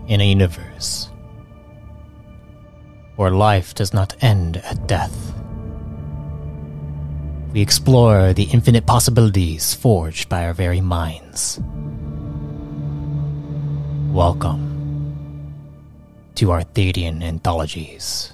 In a universe where life does not end at death, we explore the infinite possibilities forged by our very minds. Welcome to Arthadian Anthologies.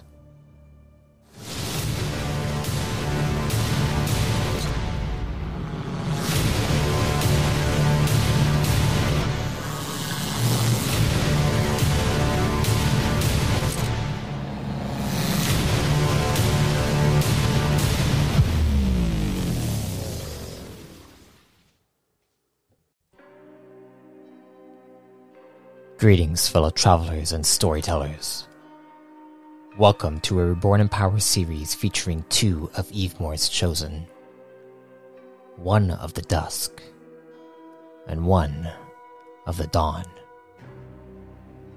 Greetings, fellow travelers and storytellers. Welcome to a Reborn in Power series featuring two of Evemore's chosen. One of the Dusk, and one of the Dawn.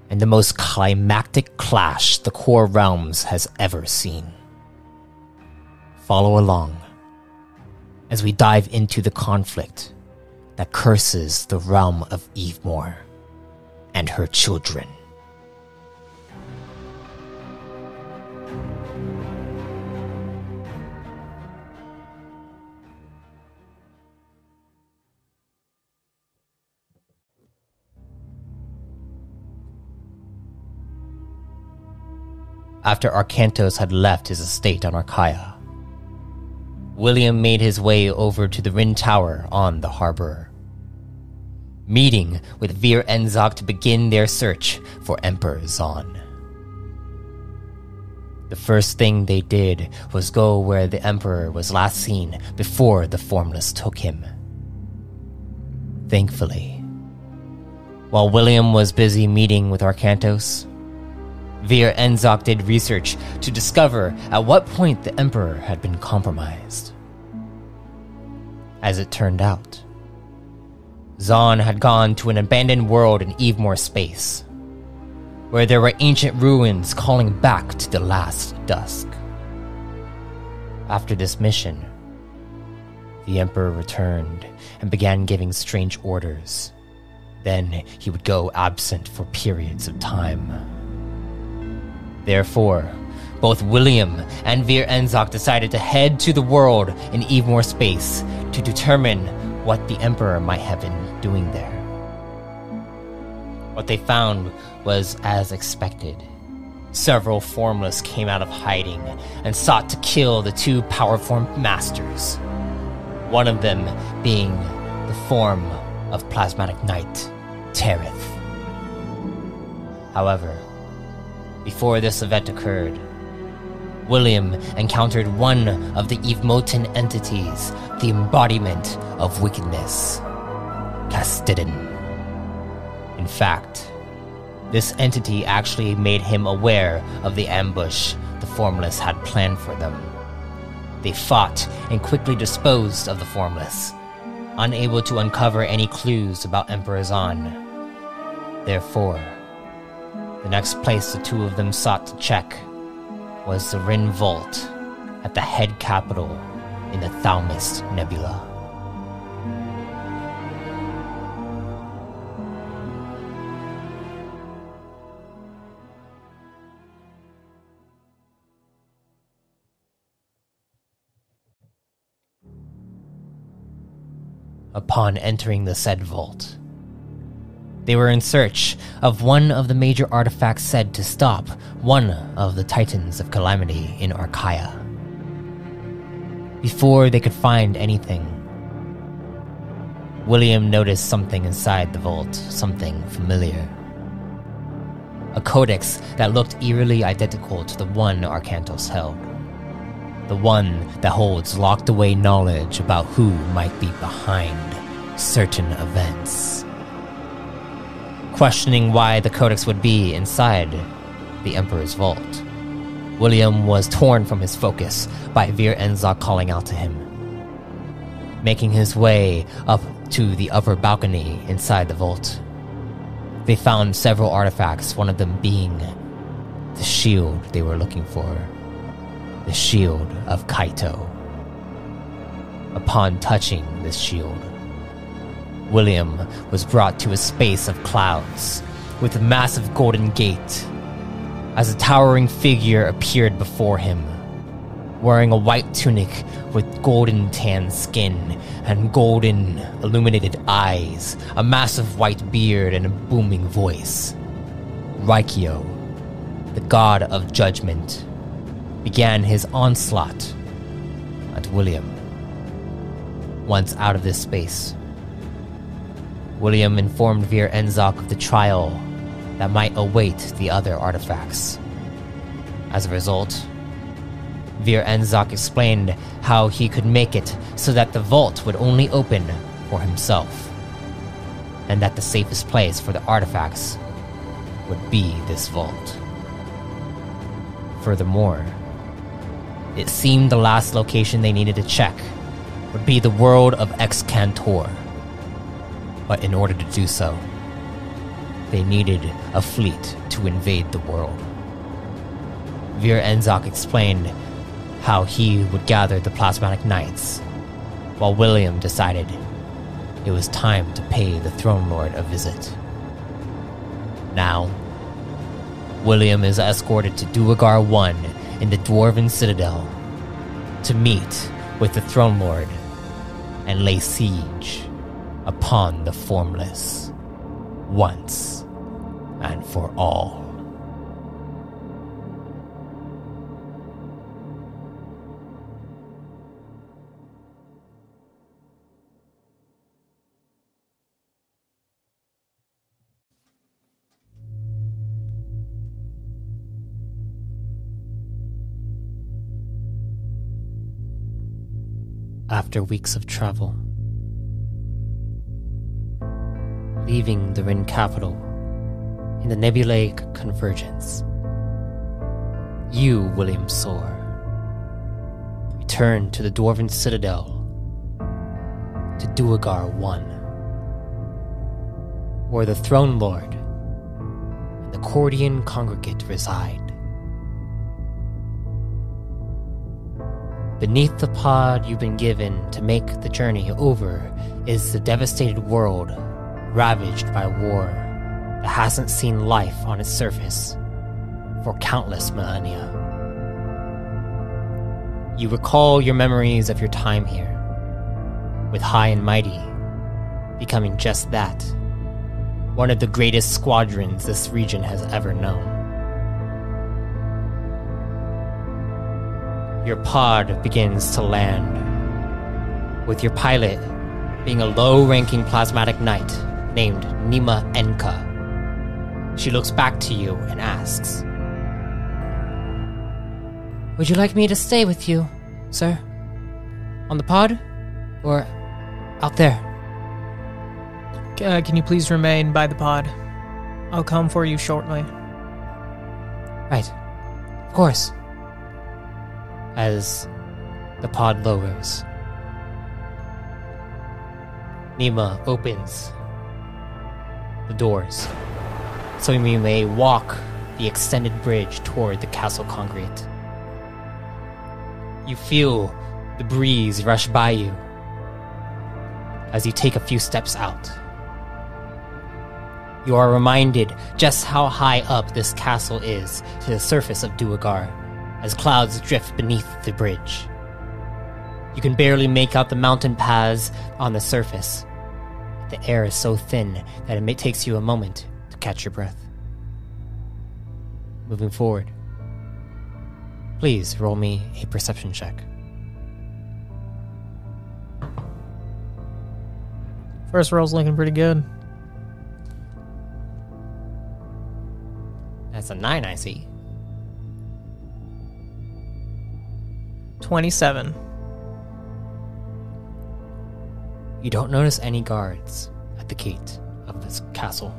And the most climactic clash the Core Realms has ever seen. Follow along as we dive into the conflict that curses the realm of Evemore and her children. After Arkantos had left his estate on Archaea, William made his way over to the Rin Tower on the harbor, meeting with Vir Enzok to begin their search for Emperor Xon. The first thing they did was go where the Emperor was last seen before the Formless took him. Thankfully, while William was busy meeting with Arkantos, Vir Enzok did research to discover at what point the Emperor had been compromised. As it turned out, Xon had gone to an abandoned world in Evemore space, where there were ancient ruins calling back to the last Dusk. After this mission, the Emperor returned and began giving strange orders. Then he would go absent for periods of time. Therefore, both William and Vir Enzok decided to head to the world in Evemore space to determine what the Emperor might have been doing there. What they found was as expected. Several Formless came out of hiding and sought to kill the two power form masters, one of them being the form of Plasmatic Knight, Terith. However, before this event occurred, William encountered one of the Evemotan entities, the embodiment of wickedness, Citadel. In fact, this entity actually made him aware of the ambush the Formless had planned for them. They fought and quickly disposed of the Formless, unable to uncover any clues about Emperor Xon. Therefore, the next place the two of them sought to check was the Rin Vault at the head capital in the Thaumas Nebula. Upon entering the said vault, they were in search of one of the major artifacts said to stop one of the Titans of Calamity in Archaea. Before they could find anything, William noticed something inside the vault, something familiar. A codex that looked eerily identical to the one Arkantos held. The one that holds locked away knowledge about who might be behind certain events. Questioning why the codex would be inside the Emperor's vault, William was torn from his focus by Vir Enzok calling out to him. Making his way up to the upper balcony inside the vault, they found several artifacts, one of them being the shield they were looking for. The shield of Kaito. Upon touching this shield, William was brought to a space of clouds, with a massive golden gate as a towering figure appeared before him, wearing a white tunic with golden tan skin and golden illuminated eyes, a massive white beard, and a booming voice. Raikyo, the god of judgment, began his onslaught at William. Once out of this space, William informed Vir Enzok of the trial that might await the other artifacts. As a result, Vir Enzok explained how he could make it so that the vault would only open for himself, and that the safest place for the artifacts would be this vault. Furthermore, it seemed the last location they needed to check would be the world of Excantor. But in order to do so, they needed a fleet to invade the world. Vir Enzok explained how he would gather the Plasmatic Knights, while William decided it was time to pay the Throne Lord a visit. Now, William is escorted to Duergar 1 in the Dwarven Citadel to meet with the Throne Lord and lay siege upon the Formless once and for all. After weeks of travel, leaving the Rin capital in the Nebulaic Convergence, you, William Sor, return to the Dwarven Citadel to Duergar 1, where the Throne Lord and the Cordian Congregate reside. Beneath the pod you've been given to make the journey over is the devastated world ravaged by war that hasn't seen life on its surface for countless millennia. You recall your memories of your time here, with High and Mighty becoming just that, one of the greatest squadrons this region has ever known. Your pod begins to land, with your pilot being a low-ranking plasmatic knight named Nima Enka. She looks back to you and asks, "Would you like me to stay with you, sir? On the pod? Or out there?" Can you please remain by the pod? I'll come for you shortly. Right. Of course. As the pod lowers, Nima opens the doors so you may walk the extended bridge toward the castle congregate. You feel the breeze rush by you as you take a few steps out. You are reminded just how high up this castle is to the surface of Duergar, as clouds drift beneath the bridge. You can barely make out the mountain paths on the surface. The air is so thin that it takes you a moment to catch your breath. Moving forward, please roll me a perception check. First roll's looking pretty good. That's a 9, I see. 27. You don't notice any guards at the gate of this castle.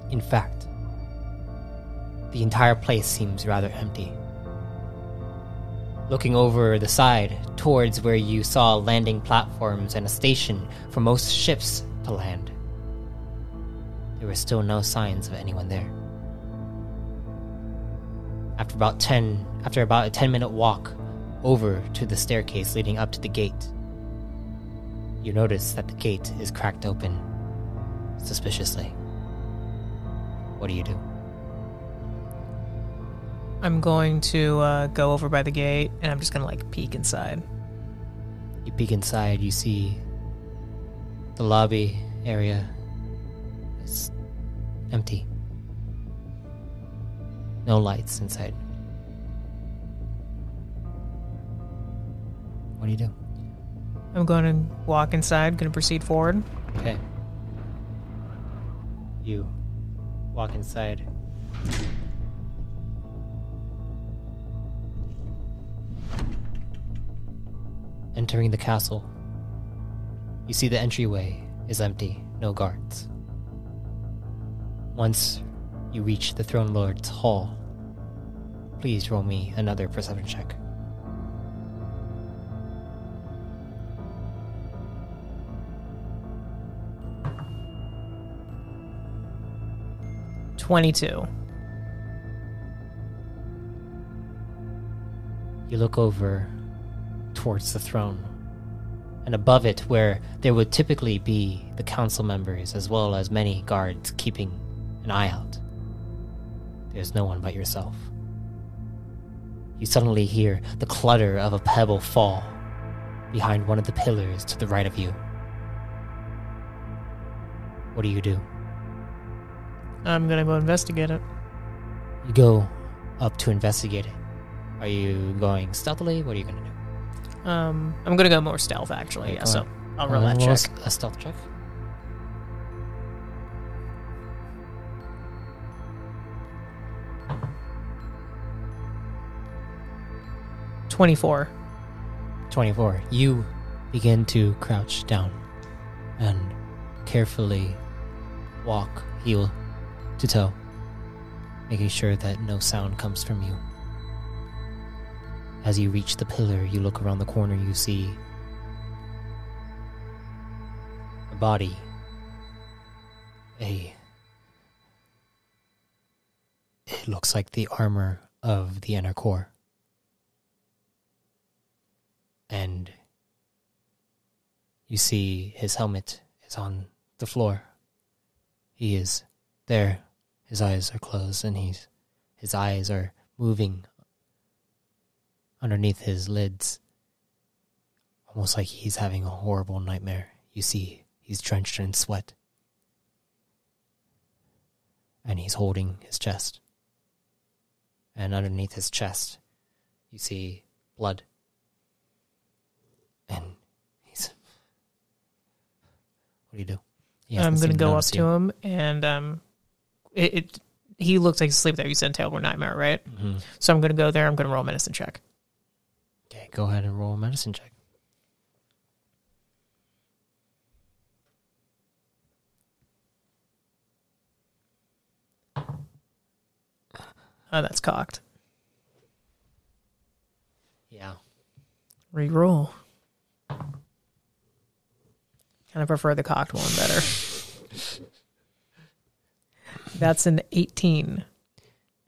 In fact, the entire place seems rather empty. Looking over the side towards where you saw landing platforms and a station for most ships to land, there were still no signs of anyone there. After about a 10-minute walk over to the staircase leading up to the gate, you notice that the gate is cracked open suspiciously. What do you do? I'm going to go over by the gate, and I'm just going to, like, peek inside. You peek inside, you see the lobby area is empty. No lights inside. What do you do? I'm going to walk inside, going to proceed forward. Okay. You walk inside. Entering the castle, you see the entryway is empty, no guards. Once you reach the Throne Lord's hall, please roll me another perception check. $22. You look over towards the throne, and above it, where there would typically be the council members as well as many guards keeping an eye out, there's no one but yourself. You suddenly hear the clutter of a pebble fall behind one of the pillars to the right of you. What do? I'm going to go investigate it. You go up to investigate it. Are you going stealthily? What are you going to do? I'm going to go more stealth, actually. Okay, Yeah, so I'll roll that check. A stealth check. $24. 24. You begin to crouch down and carefully walk heel to toe, making sure that no sound comes from you. As you reach the pillar, you look around the corner, you see a body. It looks like the armor of the inner core. And you see his helmet is on the floor. He is there. His eyes are closed, and his eyes are moving underneath his lids, almost like he's having a horrible nightmare. You see he's drenched in sweat, and he's holding his chest. And underneath his chest, you see blood. And what do you do? I'm going to go up to him, and he looks like he's asleep there. You said terrible nightmare, right? Mm-hmm. So I'm going to go there. I'm going to roll a medicine check. Okay, go ahead and roll a medicine check. Oh, that's cocked. Yeah. Reroll. Kind of prefer the cocked one better. That's an 18.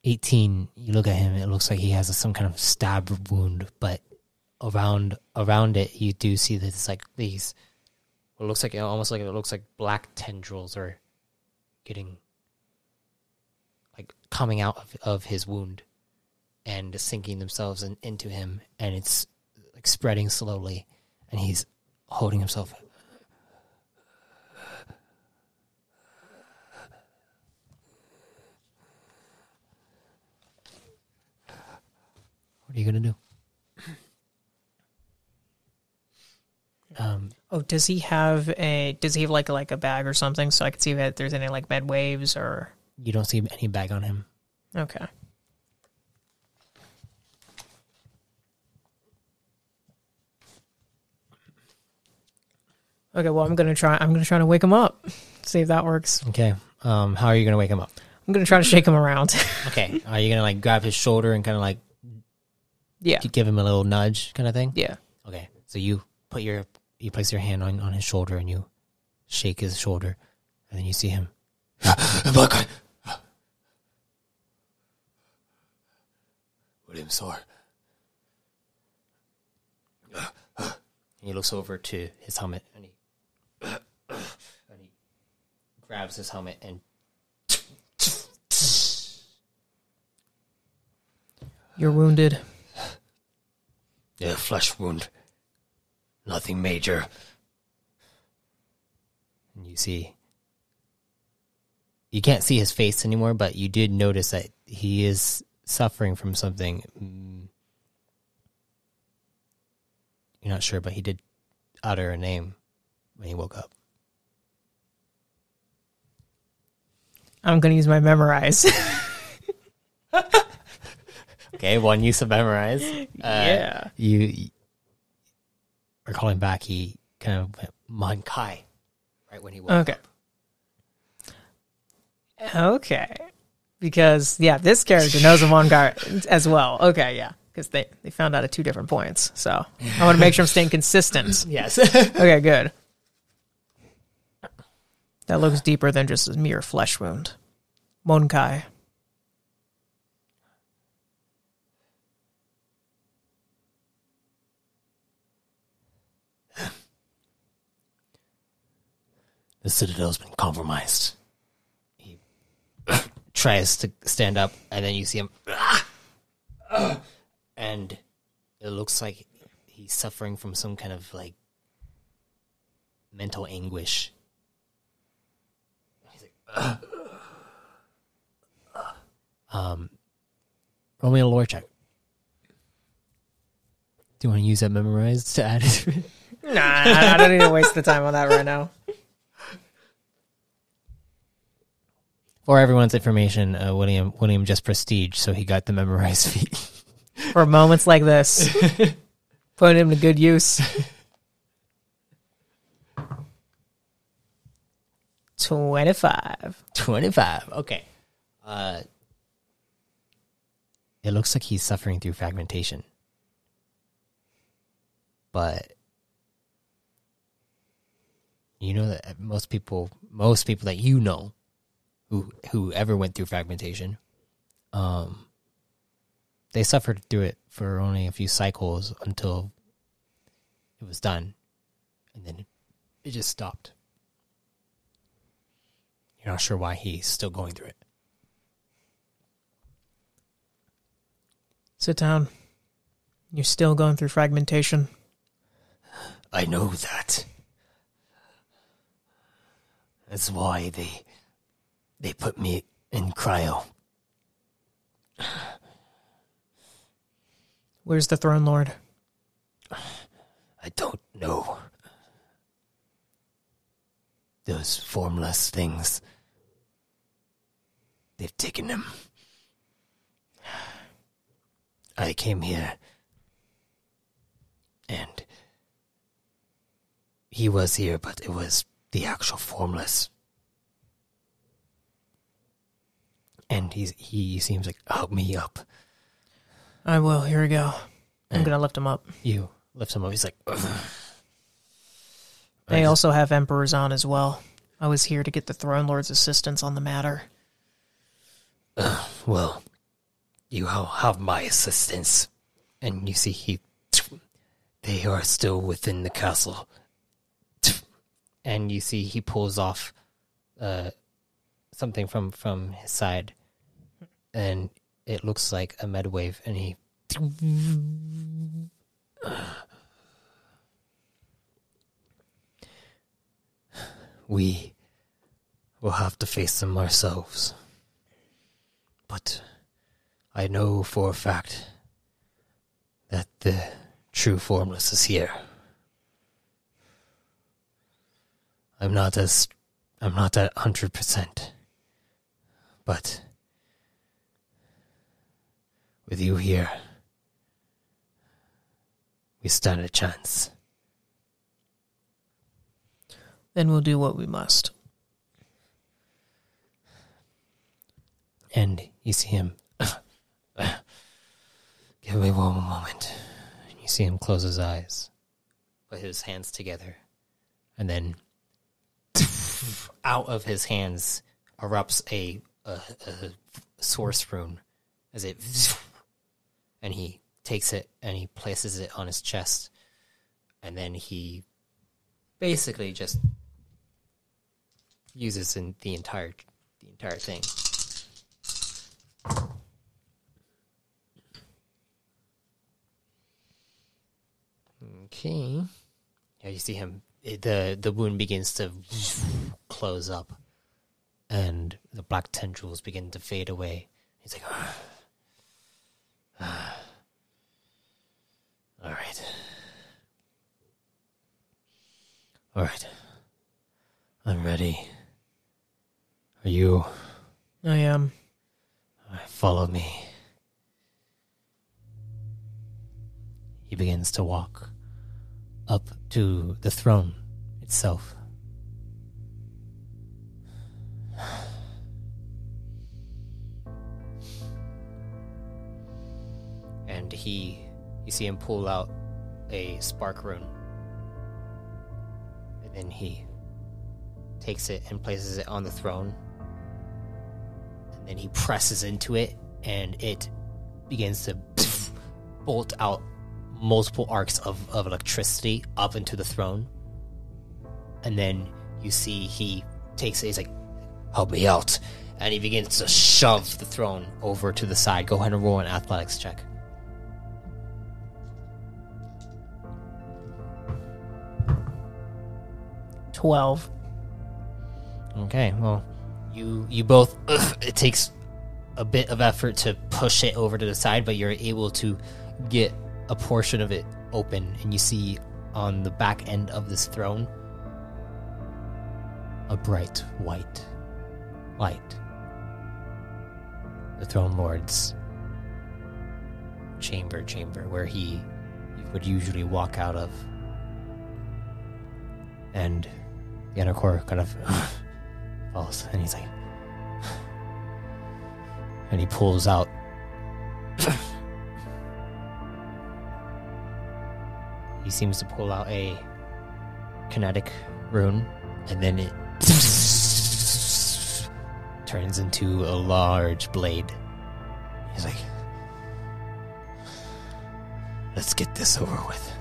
18. You look at him, it looks like he has some kind of stab wound, but around it, you do see that it's like these, what looks like, almost like it looks like black tendrils are getting, like, coming out of his wound and sinking themselves into him, and it's like spreading slowly, and he's holding himself. What are you gonna do? Does he have like a bag or something so I can see if there's any like med waves or? You don't see any bag on him. Okay. Okay, well I'm gonna try to wake him up. See if that works. Okay. How are you gonna wake him up? I'm gonna try to shake him around. Okay. Are you gonna like grab his shoulder and kind of like give him a little nudge kind of thing? Yeah. Okay. So you place your hand on his shoulder and you shake his shoulder, and then you see him. William Sor. He looks over to his helmet and he grabs his helmet and You're wounded. Yeah, flesh wound. Nothing major. And you see... You can't see his face anymore, but you did notice that he is suffering from something. You're not sure, but he did utter a name when he woke up. I'm going to use my memorize. Okay, one use of memorize. Yeah. You recalling back, he kind of went Mankai right when he woke up. Okay. Because, yeah, this character knows a Mongar as well. Okay, yeah. Because they found out at 2 different points. So I want to make sure I'm staying consistent. Yes. Okay, good. That looks deeper than just a mere flesh wound. Monkai. The Citadel's been compromised. He tries to stand up, and then you see him, and it looks like he's suffering from some kind of like mental anguish. He's like, roll me a lore check. Do you want to use that memorized to add it? Nah, I don't need to waste the time on that right now. For everyone's information, William just prestige, so he got the memorized feat. For moments like this, put him to good use. 25. 25. Okay. It looks like he's suffering through fragmentation. But you know that most people that you know who ever went through fragmentation, they suffered through it for only a few cycles until it was done, and then it just stopped. You're not sure why he's still going through it. Sit down. You're still going through fragmentation. I know that. That's why they put me in cryo. Where's the Throne Lord? I don't know. Those formless things. They've taken him. I came here, and he was here, but it was the actual formless. And he seems like, help me up. I will. Here we go. I'm going to lift him up. You lift him up. He's like, ugh. They also have Emperor Xon as well. I was here to get the Throne Lord's assistance on the matter. Well, you have my assistance. And you see they are still within the castle. And you see he pulls off something from his side. And it looks like a medwave, and he... We will have to face them ourselves. But I know for a fact that the true formless is here. I'm not at 100%, but with you here, we stand a chance. Then we'll do what we must. And you see him. Give me one moment. You see him close his eyes, put his hands together, and then out of his hands erupts a source rune as it, and he takes it and he places it on his chest, and then he basically just uses in the entire thing. Okay. Yeah, you see him. The wound begins to close up, and the black tendrils begin to fade away. He's like, all right. I'm ready. Are you? I am. All right, follow me. He begins to walk up to the throne itself. And you see him pull out a spark rune. And then he takes it and places it on the throne. And then he presses into it, and it begins to bolt out multiple arcs of electricity up into the throne. And then you see he takes it, he's like, help me out. And he begins to shove the throne over to the side. Go ahead and roll an athletics check. 12. Okay, well, you both, it takes a bit of effort to push it over to the side, but you're able to get a portion of it open, and you see on the back end of this throne a bright white light. The Throne Lord's chamber where you would usually walk out of. And the Anarchor kind of falls, and he's like, and he pulls out he seems to pull out a kinetic rune, and then it turns into a large blade. He's like, let's get this over with.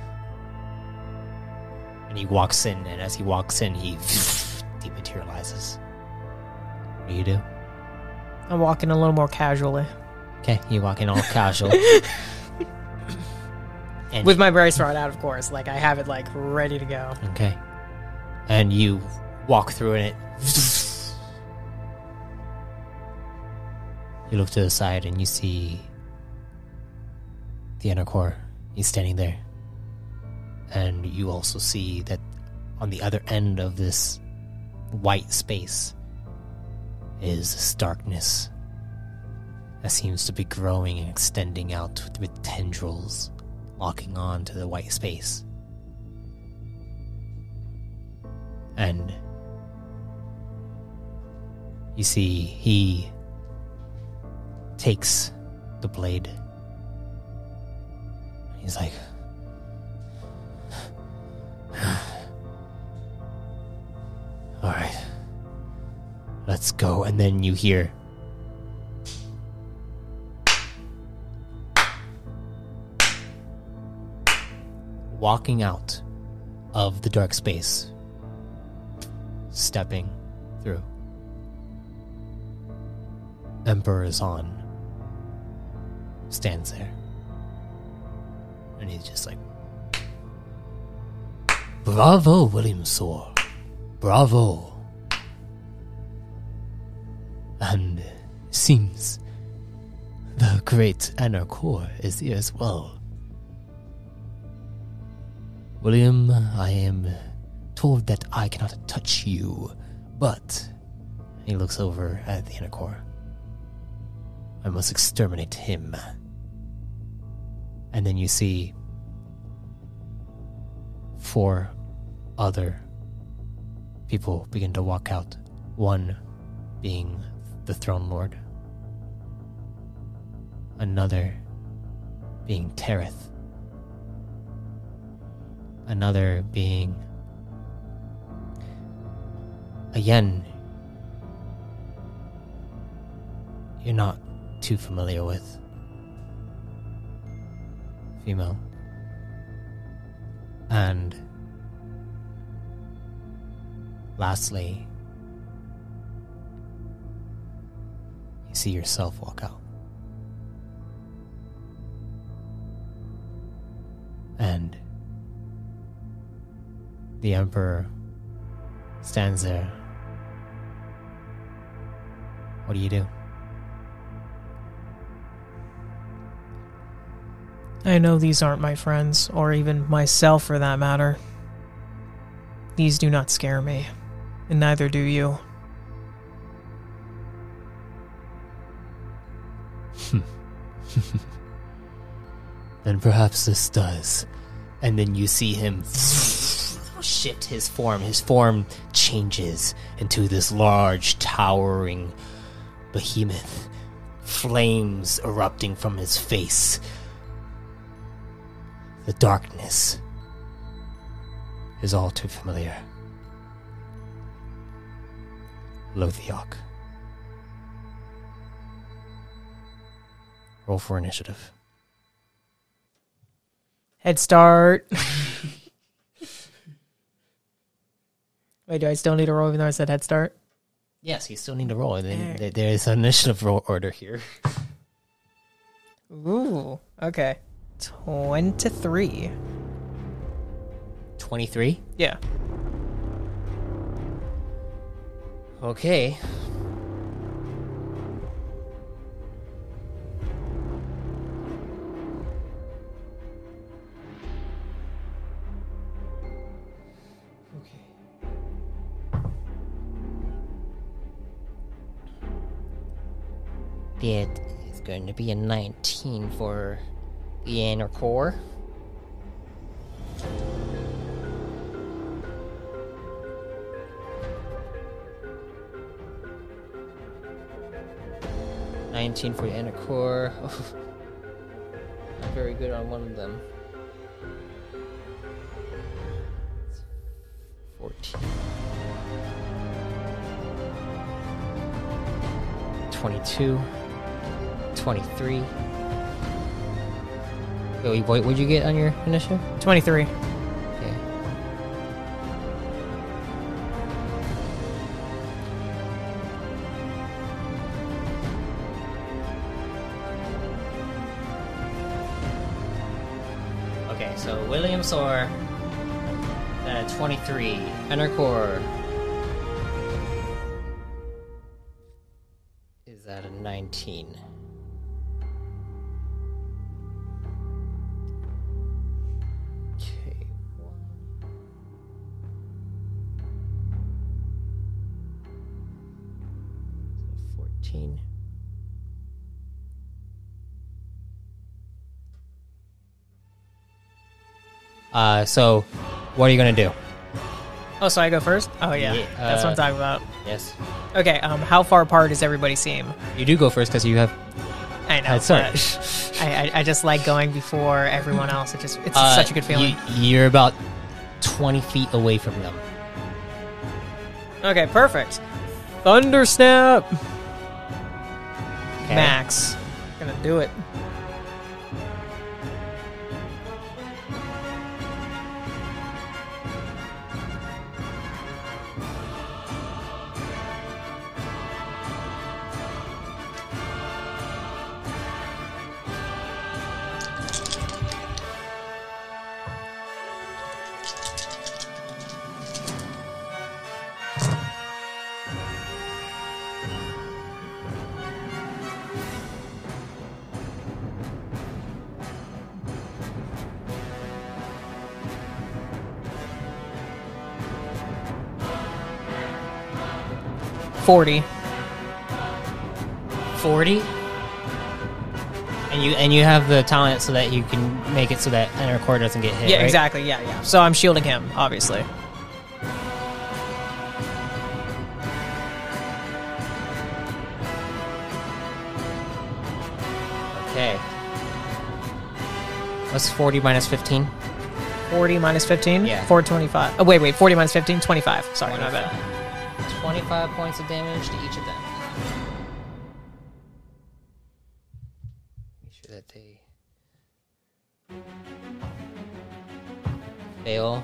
And he walks in, and as he walks in, he dematerializes. What do you do? I'm walking a little more casually. Okay, you walk in all casual. And with my brace rod out, of course. Like, I have it, like, ready to go. Okay. And you walk through, and it... You look to the side, and you see the Anarchor. He's standing there. And you also see that on the other end of this white space is this darkness that seems to be growing and extending out with tendrils locking on to the white space. And you see he takes the blade. He's like, all right, let's go. And then you hear walking out of the dark space, stepping through, Emperor Xon stands there, and he's just like, bravo, William Sor. Bravo. And seems the great Anarchor is here as well. William, I am told that I cannot touch you, but he looks over at the Anarchor. I must exterminate him. And then you see 4 other people begin to walk out. One being the Throne Lord. Another being Tereth. Another being, again, you're not too familiar with. Female. And lastly, you see yourself walk out. And The Emperor stands there. What do you do? I know these aren't my friends, or even myself for that matter. These do not scare me, and neither do you. Then perhaps this does. And then you see him shift his form. His form changes into this large, towering behemoth. Flames erupting from his face. The darkness is all too familiar. Lothiok. Roll for initiative. Head start. Wait, do I still need to roll even though I said head start? Yes, you still need to roll. And then there is an initiative roll order here. Ooh, okay. 23. 23? Yeah. Okay. It is going to be a 19 for the inner core. $19 for the inner core. Not very good on one of them. 14. 22. 23. Wait, what would you get on your initiative? 23. Okay. Okay, so William Sor at 23. Inner core is at a 19. Okay, 14. So what are you gonna do? Oh, so I go first? Oh, yeah. That's what I'm talking about. Yes. Okay, how far apart does everybody seem? You do go first because you have I know. head start. but I just like going before everyone else. It's such a good feeling. You're about 20 feet away from them. Okay, perfect. Thunder snap. Okay. Max. Gonna do it. $40. 40? And you have the talent so that you can make it so that inner core doesn't get hit, Yeah, right? exactly. Yeah. So I'm shielding him, obviously. Okay. What's 40 minus 15? 40 minus 15? Yeah. 425. Oh, wait. 40 minus 15? 25. Sorry, my bad. 25 points of damage to each of them. Make sure that they fail.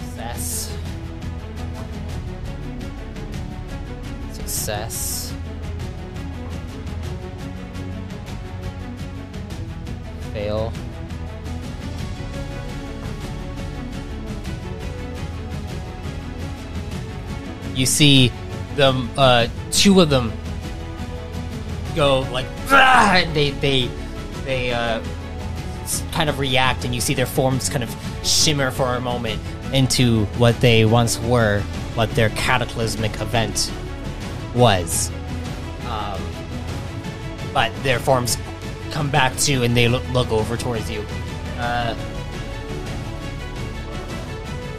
Success. Success. fail. You see them, two of them go like, and they kind of react, and you see their forms kind of shimmer for a moment into what they once were, what their cataclysmic event was. But their forms come back to, and they look over towards you.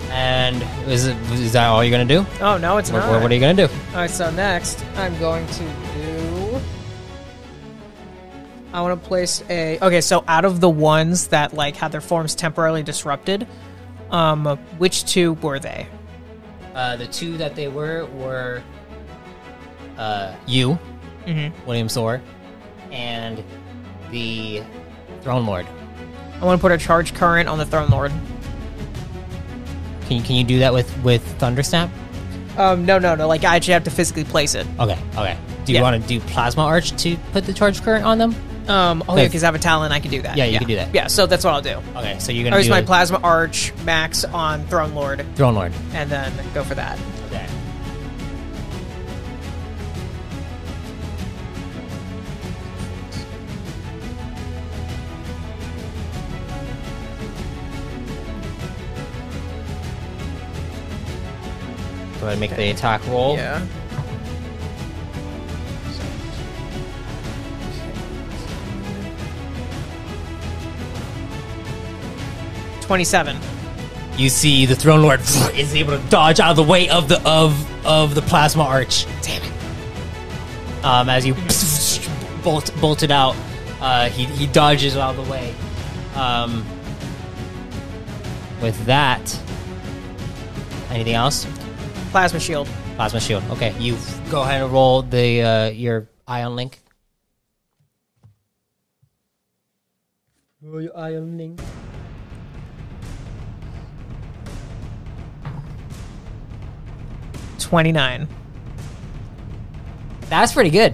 And is that all you're gonna do? Oh, no, it's not. What are you gonna do? All right, so next, I'm going to do... I want to place a... Okay, so out of the ones that, like, had their forms temporarily disrupted, which two were they? The two that they were you, William Sor, and the Throne Lord. I want to put a charge current on the Throne Lord. Can you do that with Thundersnap? No. Like, I actually have to physically place it. Okay. Do you want to do Plasma Arch to put the charge current on them? Yeah, because I have a talent, I can do that. Yeah, you can do that. Yeah, so that's what I'll do. Okay, so you're gonna use my Plasma Arch max on Throne Lord, and then go for that. Okay. Go ahead and make the attack roll. Yeah. $27. You see the Throne Lord is able to dodge out of the way of the Plasma Arch. Damn it! As you bolted out, he dodges out of the way. With that, anything else? Plasma Shield. Plasma Shield. Okay, you go ahead and roll the your Ion Link. Roll your Ion Link. $29. That's pretty good.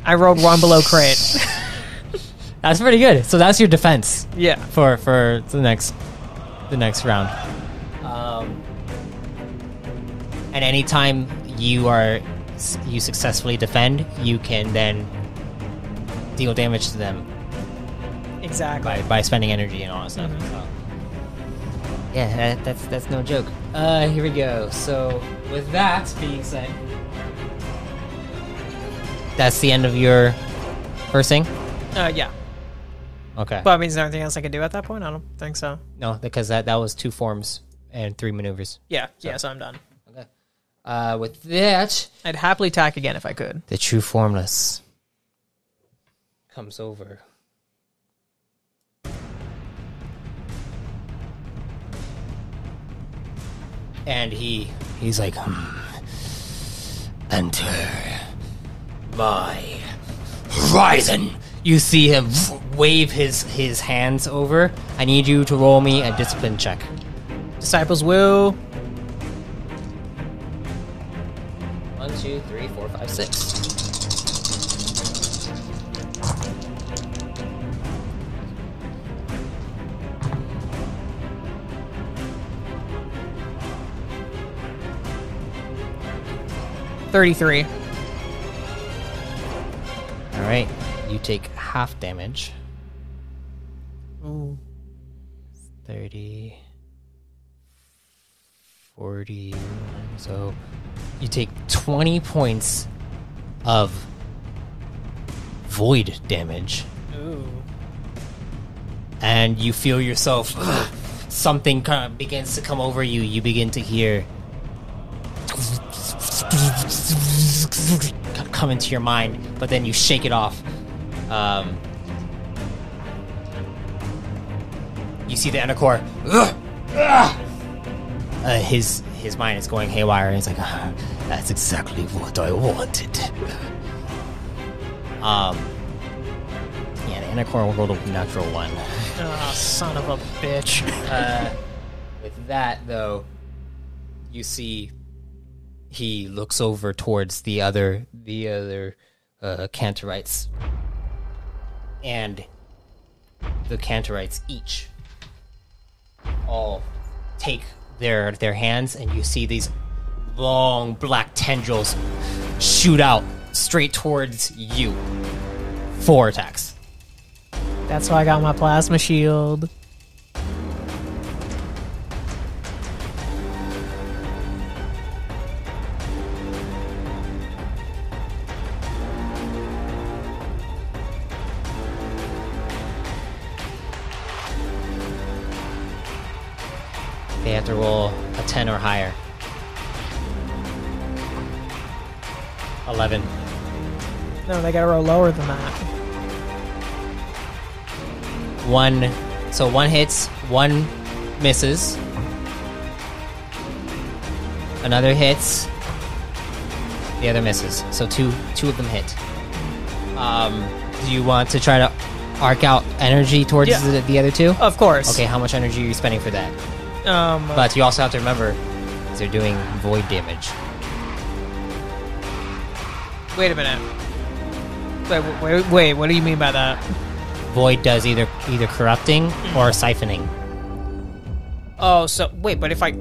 I rolled one below crate. That's pretty good. So that's your defense. Yeah. For the next round. And anytime you successfully defend, you can then deal damage to them. Exactly. By spending energy and all that stuff. So. Yeah, that's no joke. Here we go. So with that being said, that's the end of your first thing? Yeah. Okay. But I mean, is there anything else I could do at that point? I don't think so. No, because that was 2 forms and 3 maneuvers. Yeah, so I'm done. Okay. With that, I'd happily attack again if I could. the true formless comes over. And he's like, enter my horizon. You see him wave his hands over. I need you to roll me a discipline check. Disciples will. 1, 2, 3, 4, 5, 6. $33. All right, you take half damage. Ooh. 30, 40. So you take 20 points of void damage. Ooh. And you feel yourself, something kind of begins to come over you. You begin to hear come into your mind, but then you shake it off. You see the Endercore. His mind is going haywire, and he's like, "That's exactly what I wanted." Yeah, the Endercore rolled a natural 1. Oh, son of a bitch. With that, though, you see he looks over towards the other Cantorites, and the Cantorites each all take their hands, and you see these long black tendrils shoot out straight towards you. 4 attacks. That's why I got my plasma shield. They have to roll a 10 or higher. 11. No, they gotta roll lower than that. 1. So 1 hits, 1 misses. Another hits. The other misses. So two of them hit. Do you want to try to arc out energy towards the other 2? Of course. Okay, how much energy are you spending for that? But you also have to remember, they're doing void damage. Wait a minute. Wait, what do you mean by that? Void does either corrupting or siphoning. Oh, so wait, but if I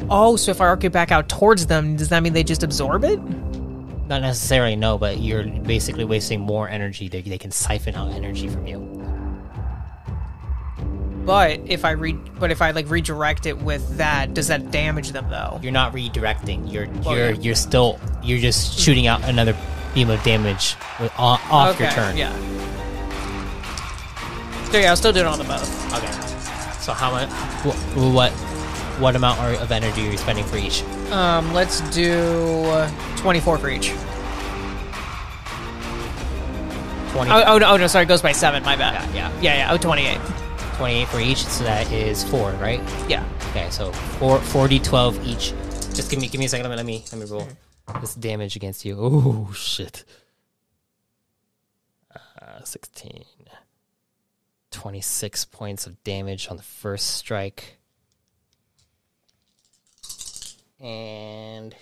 arc it back out towards them, does that mean they just absorb it? Not necessarily, no, but you're basically wasting more energy. They can siphon out energy from you. But if I like redirect it with that, does that damage them though? You're not redirecting. You're just shooting out another beam of damage off your turn. Yeah. So yeah, I'll still do it on the both. Okay. So how much? What amount of energy are you spending for each? Let's do 24 for each. 20. Oh no, sorry, it goes by 7. My bad. Yeah. Oh, 28. 28 for each, so that is 4, right? Yeah. Okay, so 4d12 each. Just give me a second. Let me roll this damage against you. Oh shit. 16. 26 points of damage on the first strike. And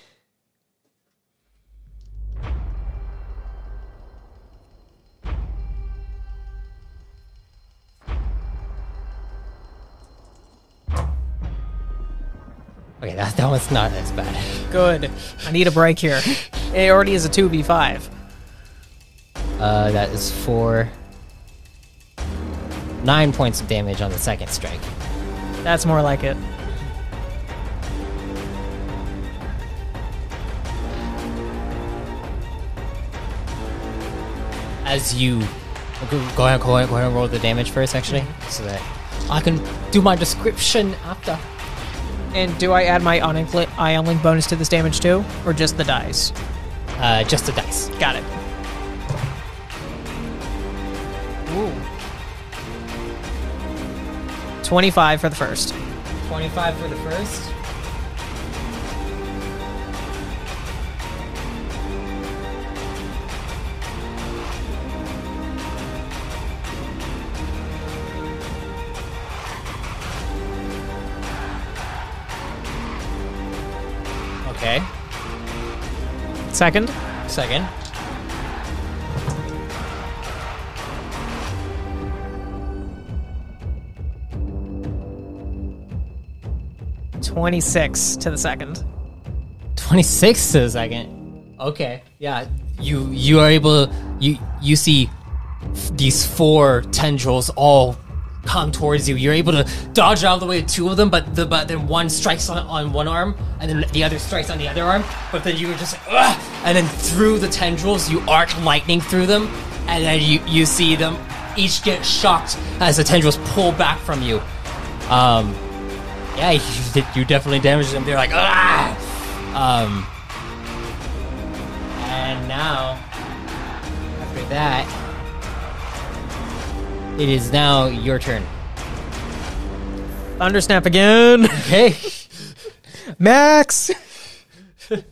okay, that one's not as bad. Good. I need a break here. It already is a 2v5. That is 9 points of damage on the second strike. That's more like it. As you go ahead and roll the damage first, actually, so that I can do my description after. And do I add my Ion Link bonus to this damage too, or just the dice? Just the dice. Got it. Ooh. 25 for the first. 25 for the first. Okay. Second. 26 to the second. 26 to the second. Okay. Yeah. You are able. You see these 4 tendrils all come towards you. You're able to dodge out of the way of 2 of them, but then one strikes on one arm, and then the other strikes on the other arm. But then you were just like, and then through the tendrils, you arc lightning through them, and then you see them each get shocked as the tendrils pull back from you. Yeah, you definitely damaged them. They're like, ah! And now, after that, it is now your turn. Thundersnap again. Okay. Max. Let's do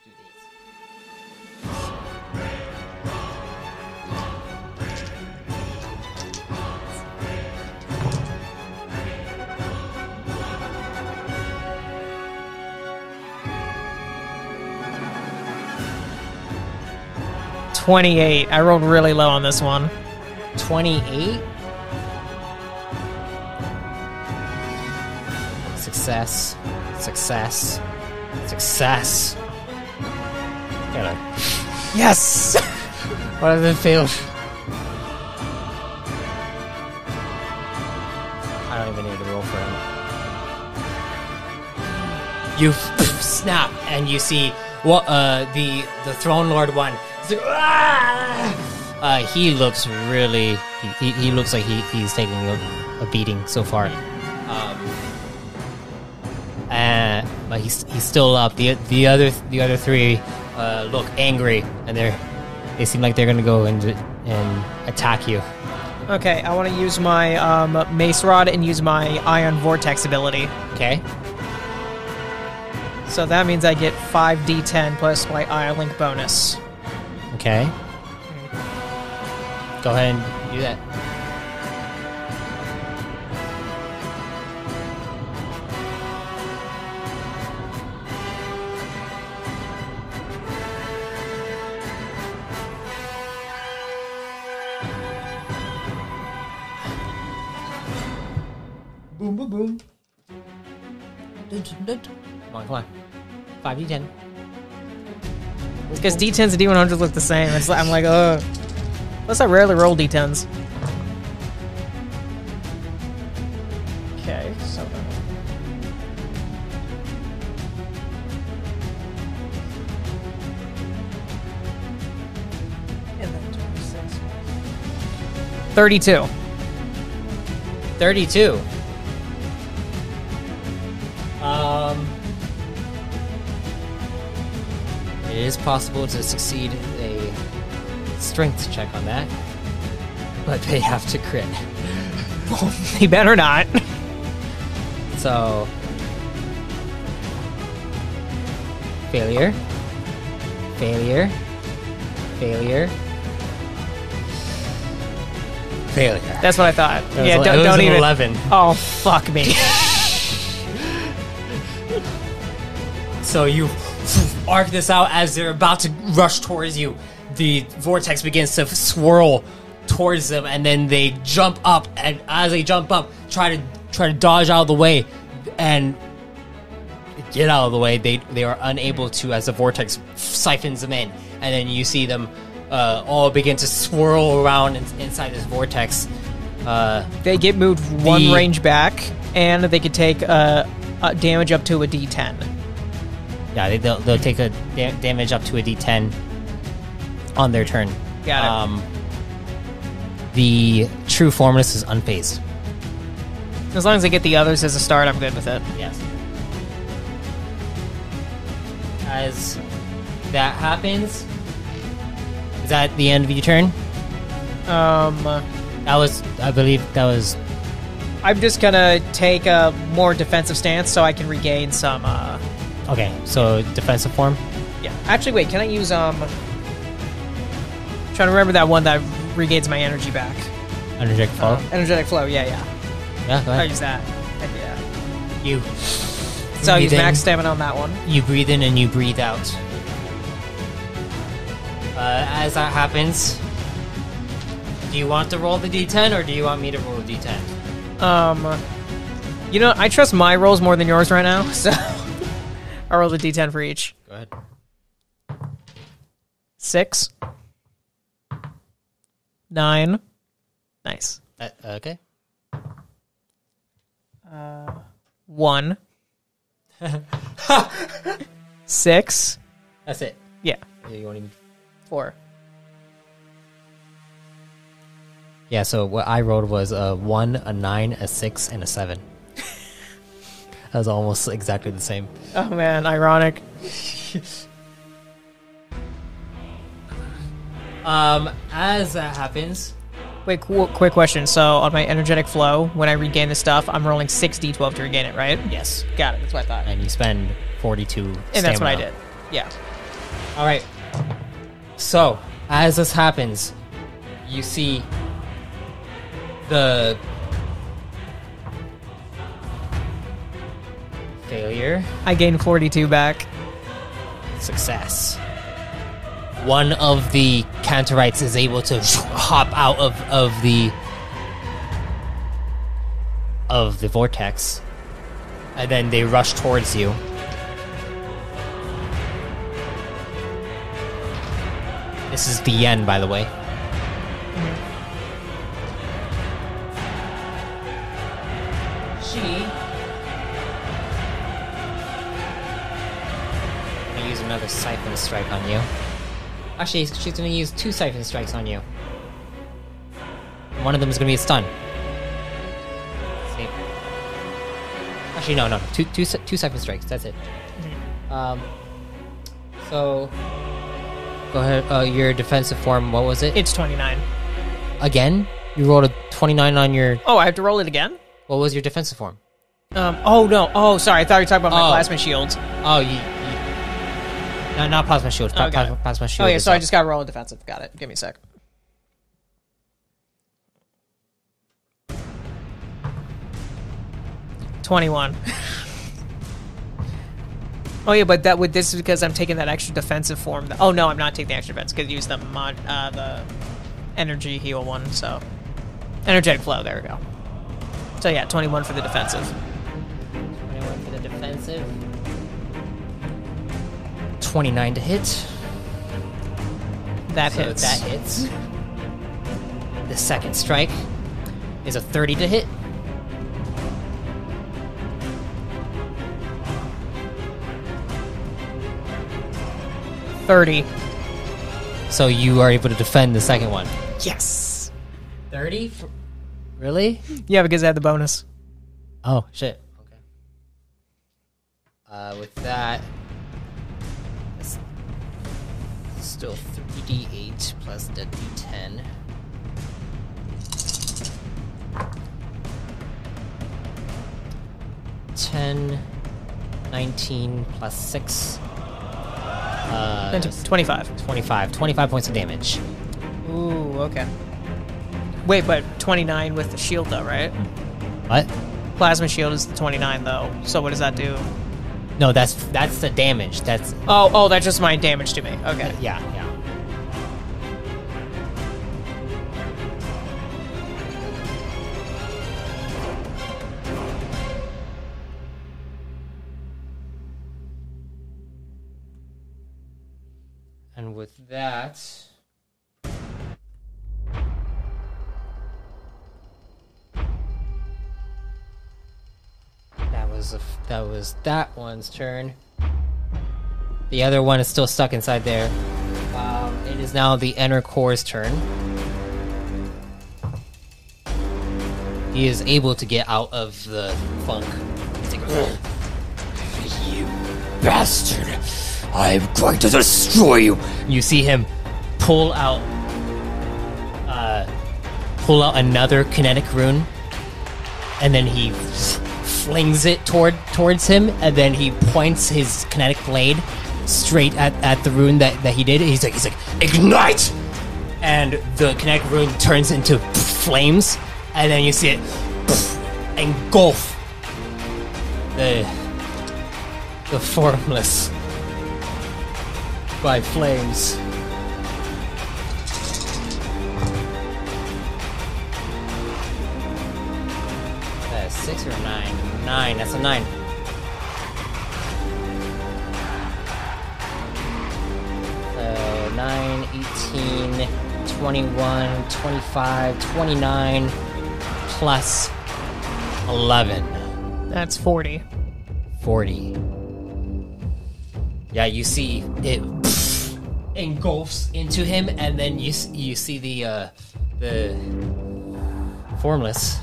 these. 28. I rolled really low on this one. 28. Success. Success. Success. Gotta. Yes! What has it failed? I don't even need to roll for him. You snap and you see what the Throne Lord one. He's like, "Ah!" He looks really. He looks like he's taking a beating so far. But he's still up. The other three look angry, and they seem like they're gonna go and attack you. Okay, I want to use my Mace Rod and use my Ion Vortex ability. Okay. So that means I get 5d10 plus my Ion Link bonus. Okay. Go ahead and do that. Boom, boom, boom. Dun, dun, dun. Come on. 5d10. Because D10s and D100s look the same. I'm like, ugh. Plus, I rarely roll D10s. Okay, so. And then 26. 32. 32. It is possible to succeed a strength check on that, but they have to crit. He better not. So, failure, failure, failure, failure. That's what I thought. Yeah, It was don't an even. 11. Oh, fuck me. So you arc this out as they're about to rush towards you. The vortex begins to swirl towards them, and then they jump up. And as they jump up, try to dodge out of the way and get out of the way. They are unable to, as the vortex siphons them in, and then you see them all begin to swirl around inside this vortex. They get moved one range back, and they could take damage up to a D10. Yeah, they'll take a damage up to a D10 on their turn. Got it. The true formless is unfazed. As long as I get the others as a start, I'm good with it. Yes. As that happens, is that the end of your turn? I believe that was. I'm just gonna take a more defensive stance so I can regain some. Okay, so defensive form. Yeah. Actually, wait. Can I use trying to remember that one that regains my energy back. Energetic flow. Energetic flow. Yeah. Yeah, go I'll ahead. use that. Heck yeah. You. So I'll use breathe in, max stamina on that one. You breathe in and you breathe out. As that happens, do you want to roll the D10 or do you want me to roll the D10? You know, I trust my rolls more than yours right now, so I'll roll the D10 for each. Go ahead. 6. 9. Nice. Okay. 1. 6. That's it. Yeah. You want to... 4. Yeah, so what I rolled was a 1, a 9, a 6, and a 7. That was almost exactly the same. Oh man, ironic. As that happens... Wait, quick question. So on my energetic flow, when I regain the stuff, I'm rolling 6d12 to regain it, right? Yes. Got it. That's what I thought. And you spend 42 And that's what I stamina. did. Yeah. Alright. So, as this happens, you see the failure, I gained 42 back. success, one of the Cantorites is able to hop out of the vortex, and then they rush towards you. This is the end, by the way. I'm gonna use another Siphon Strike on you. Actually, she's gonna use 2 Siphon Strikes on you. One of them is gonna be a stun. Let's see. Actually, no. Two Siphon Strikes, that's it. So... Go ahead, your defensive form, what was it? It's 29. Again? You rolled a 29 on your... Oh, I have to roll it again? What was your defensive form? Oh, no. Oh, sorry. I thought you were talking about my plasma shields. Oh, not plasma shield. Plasma shield. Oh, yeah, so I just got to roll a defensive. Got it. Give me a sec. $21. Oh yeah, but this is because I'm taking that extra defensive form. Oh no, I'm not taking the extra defense because I use the energy heal one. So energetic flow. There we go. So yeah, 21 for the defensive. 21 for the defensive. 29 to hit. That hits. That hits. The second strike is a 30 to hit. $30. So you are able to defend the second one. Yes. 30? Really? Yeah, because I had the bonus. Oh, shit. Okay. With that, it's still 3d8 plus the d10. $10, 19 plus 6. 25. 25 points of damage. Ooh, okay. Wait, but 29 with the shield though, right? What? Plasma shield is the 29 though. So what does that do? No, that's the damage. That's Oh, that's just my damage to me. Okay. yeah. And with that, that was that one's turn. The other one is still stuck inside there. It is now the Inner Core's turn. He is able to get out of the funk. You bastard! I'm going to destroy you! You see him pull out another kinetic rune, and then he flings it towards him, and then he points his kinetic blade straight at the rune that he did. He's like, ignite! And the kinetic rune turns into flames, and then you see it engulf the formless by flames. That's 6 or 9? 9, that's a 9. So 9, 18, 21, 25, 29, plus 11. That's 40. 40. Yeah, you see it engulfs into him, and then you see the formless.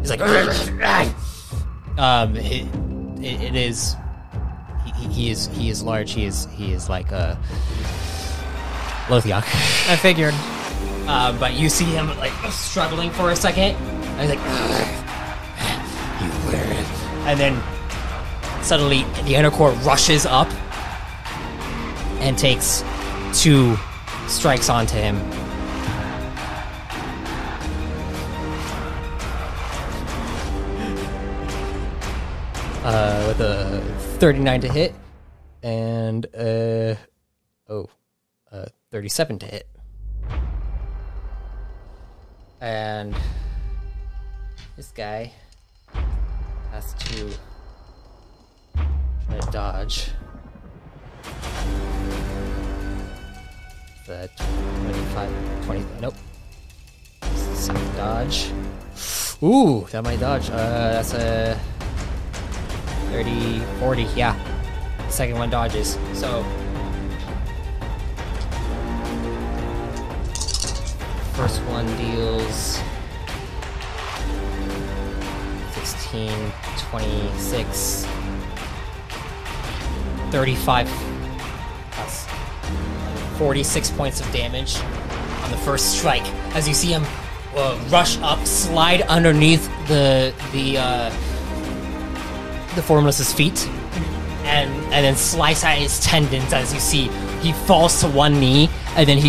He's like, it is. He is large. He is like a Lothiok. I figured. But you see him like struggling for a second, and he's like, You wear it. and then suddenly the Inner Core rushes up and takes 2 strikes onto him. With a 39 to hit, and 37 to hit. And this guy has to try to dodge. The 20, nope. Second dodge. Ooh, that might dodge. That's a 30, 40, yeah. Second one dodges. So first one deals 16, 26, 35. That's 46 points of damage on the first strike. As you see him rush up, slide underneath the Formless's feet, and then slice at his tendons. As you see, he falls to one knee, and then he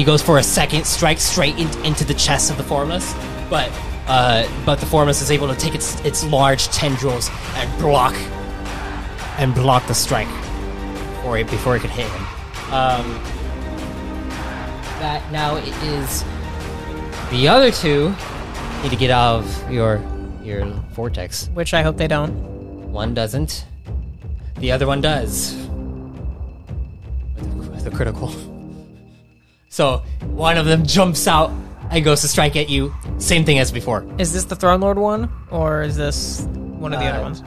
goes for a second strike straight into the chest of the Formless. But the Formless is able to take its large tendrils and block the strike before it could hit him. That now it is the other two need to get out of your vortex. Which I hope they don't. One doesn't. The other one does. With a critical. So one of them jumps out and goes to strike at you. Same thing as before. Is this the Throne Lord one, or is this one of the other ones?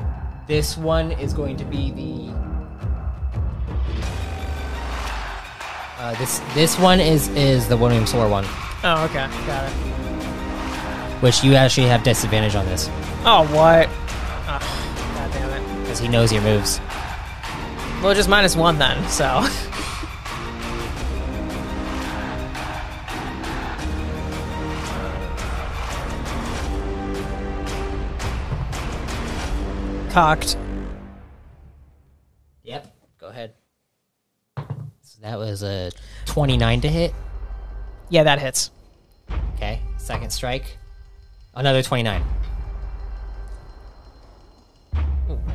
This one is going to be the. This one is the William Sor one. Oh, okay, got it. Which you actually have disadvantage on this. Oh, what? Oh, God damn it. Because he knows your moves. Well, just -1 then, so. Cocked. Yep, go ahead. So that was a 29 to hit. Yeah, that hits. Okay, second strike. Another 29.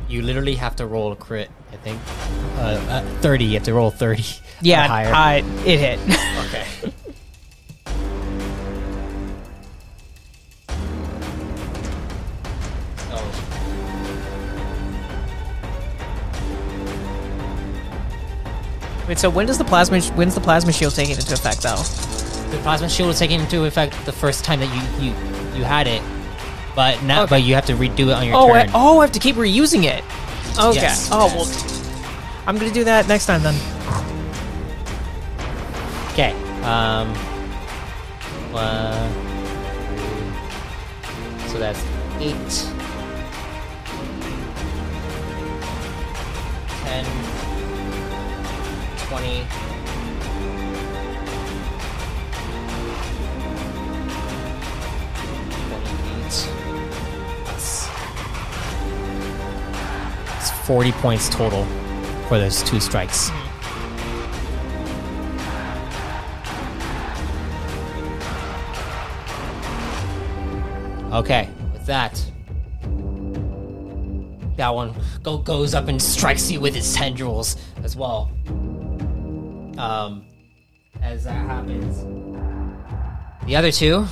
You literally have to roll a crit, I think. 30, you have to roll 30. Yeah, or higher. It hit. Okay. Wait, so when's the plasma shield taking into effect, though? The plasma shield was taken into effect the first time that you had it, but now but you have to redo it on your turn. I have to keep reusing it. Okay. Yes. Oh well, I'm gonna do that next time then. Okay. 1, 2, so that's 8, 10, 20. 40 points total for those two strikes. Okay, with that one goes up and strikes you with its tendrils as well. As that happens, the other two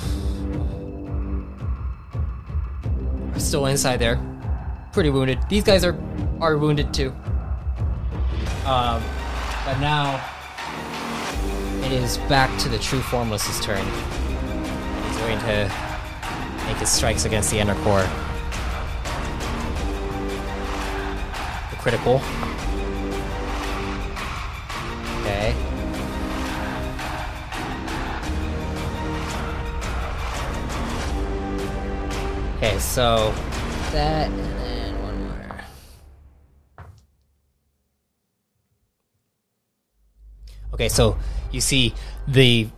are still inside there, pretty wounded. These guys are wounded too. But now it is back to the true Formless's turn. And he's going to make his strikes against the inner core. The critical. Okay. Okay, so that, and then one more. Okay, so you see the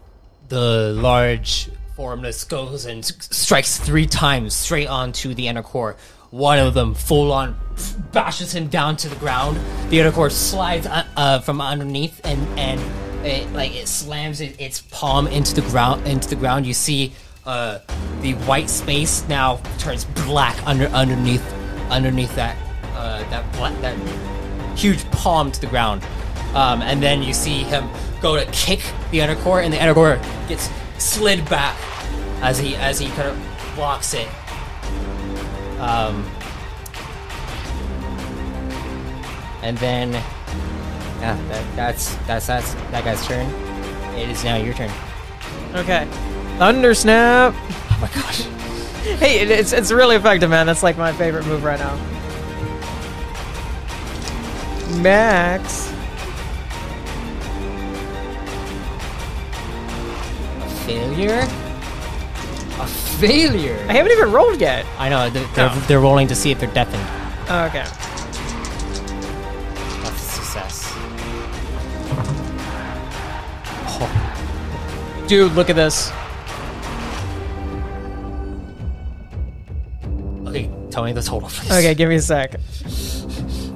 large Formless goes and strikes 3 times straight onto the inner core. One of them full on bashes him down to the ground. The inner core slides from underneath and it slams its palm into the ground. You see the white space now turns black underneath that huge palm to the ground. And then you see him go to kick the inner core, and the inner core gets slid back as he kind of blocks it. And then, yeah, that's that guy's turn. It is now your turn. Okay. Thunder Snap. Oh my gosh. Hey, it's really effective, man. That's like my favorite move right now. Max. A failure? A failure? I haven't even rolled yet. I know, they're rolling to see if they're deafened. Oh, okay. That's a success. Oh. Dude, look at this. Okay, tell me the total, please. Okay, give me a sec.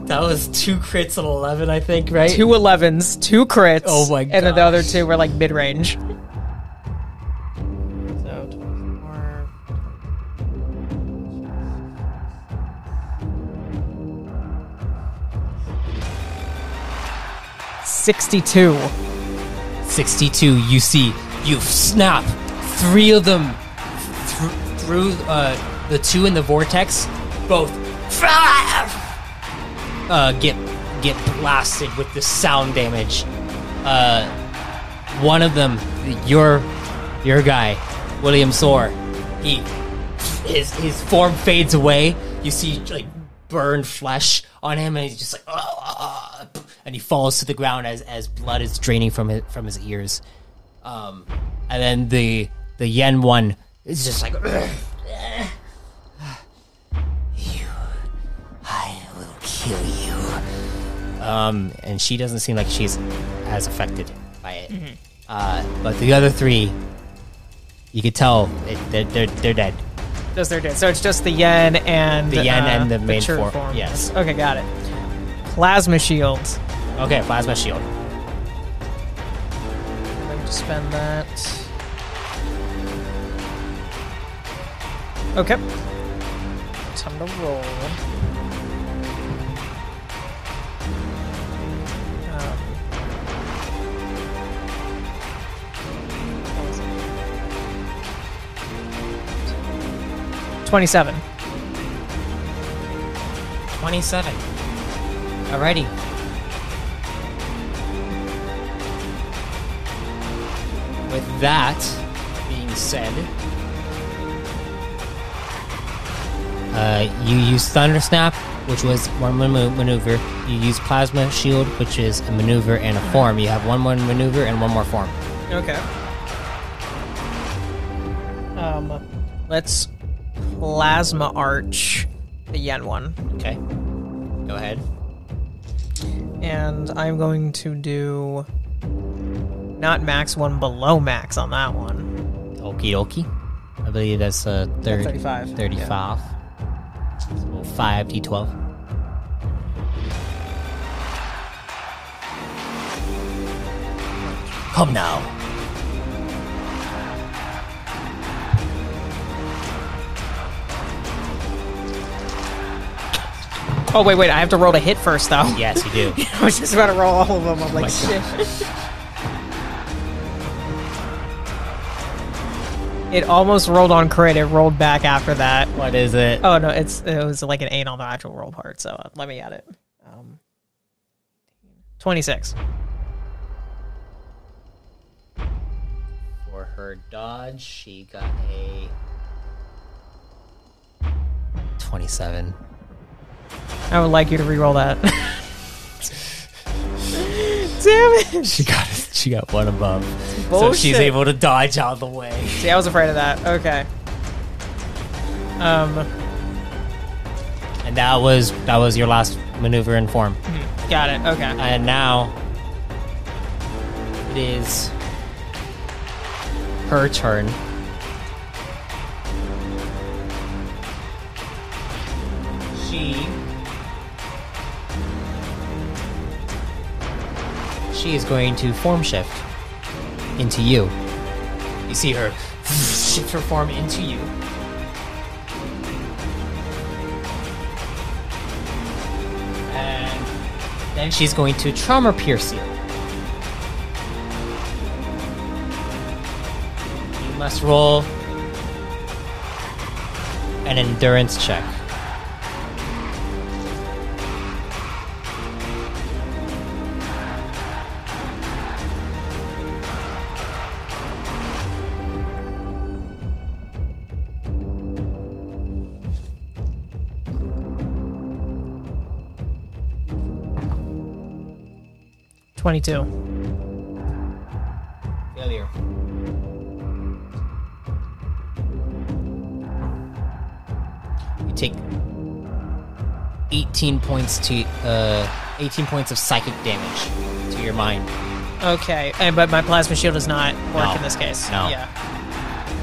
That was 2 crits and 11, I think, right? 2 11s, 2 crits. Oh my And then the gosh. other 2 were like mid-range. So, 24. 62. 62, you see, you snap 3 of them through the 2 in the vortex, both get blasted with the sound damage. One of them, your guy, William Sor, his form fades away. You see like burned flesh on him, and he's just like, and he falls to the ground as blood is draining from his ears. And then the Yen one is just like, I will kill you. And she doesn't seem like she's as affected by it. But the other 3, you could tell they're dead. Just they're dead. So it's just the Yen and The main true form. Yes. Okay, got it. Plasma shields. Okay, plasma shield. Let me just spend that. Okay. Time to roll. 27. 27. Alrighty. With that being said, you use Thunder Snap, which was one maneuver. You use Plasma Shield, which is a maneuver and a form. You have one more maneuver and one more form. Okay. Let's Plasma Arch the Yen one. Okay. Go ahead. And I'm going to do not max one, below max on that one. Okie dokie. I believe that's 35. 35. So 5d12. Come now. Oh, wait, I have to roll a hit first, though. Yes, you do. I was just about to roll all of them. I'm like, my shit. It almost rolled on crit. It rolled back after that. What is it? Oh, no, it was like an 8 on the actual roll part, so let me add it. 26. For her dodge, she got a 27. I would like you to re-roll that. Damn it! She got one above. So Bullshit. she's able to dodge out of the way. See, I was afraid of that. Okay. And that was your last maneuver and form. Got it. Okay. And now it is her turn. She is going to form shift into you. You see her shift her form into you. And And she's going to trauma pierce you. You must roll an endurance check. $22. Failure. You take 18 points to 18 points of psychic damage to your mind. Okay, but my plasma shield does not work No. in this case. No. Yeah.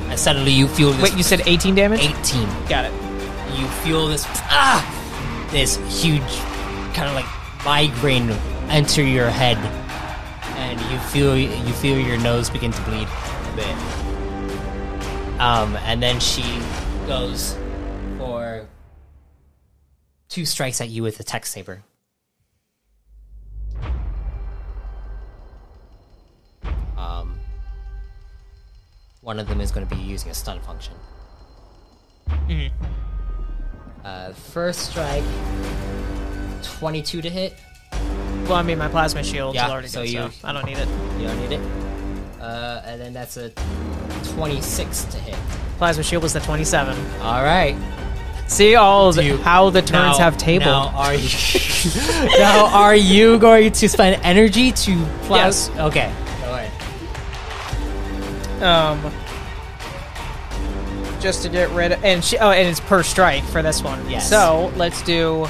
And suddenly you feel this. Wait, you said 18 damage? 18. Got it. You feel this this huge kind of like migraine enter your head, and you feel your nose begin to bleed a bit. And then she goes for 2 strikes at you with a tech saber. One of them is going to be using a stun function. First strike, 22 to hit. Well, I mean, my plasma shield is Yeah, already so good, you- so I don't need it. You don't need it. And then that's a 26 to hit. Plasma shield was the 27. All right. See all Do you- how the turns have tabled. Now are you? Now are you going to spend energy to? Yes. Okay. Go ahead. Just to get rid of, and and it's per strike for this one. Yes. So let's do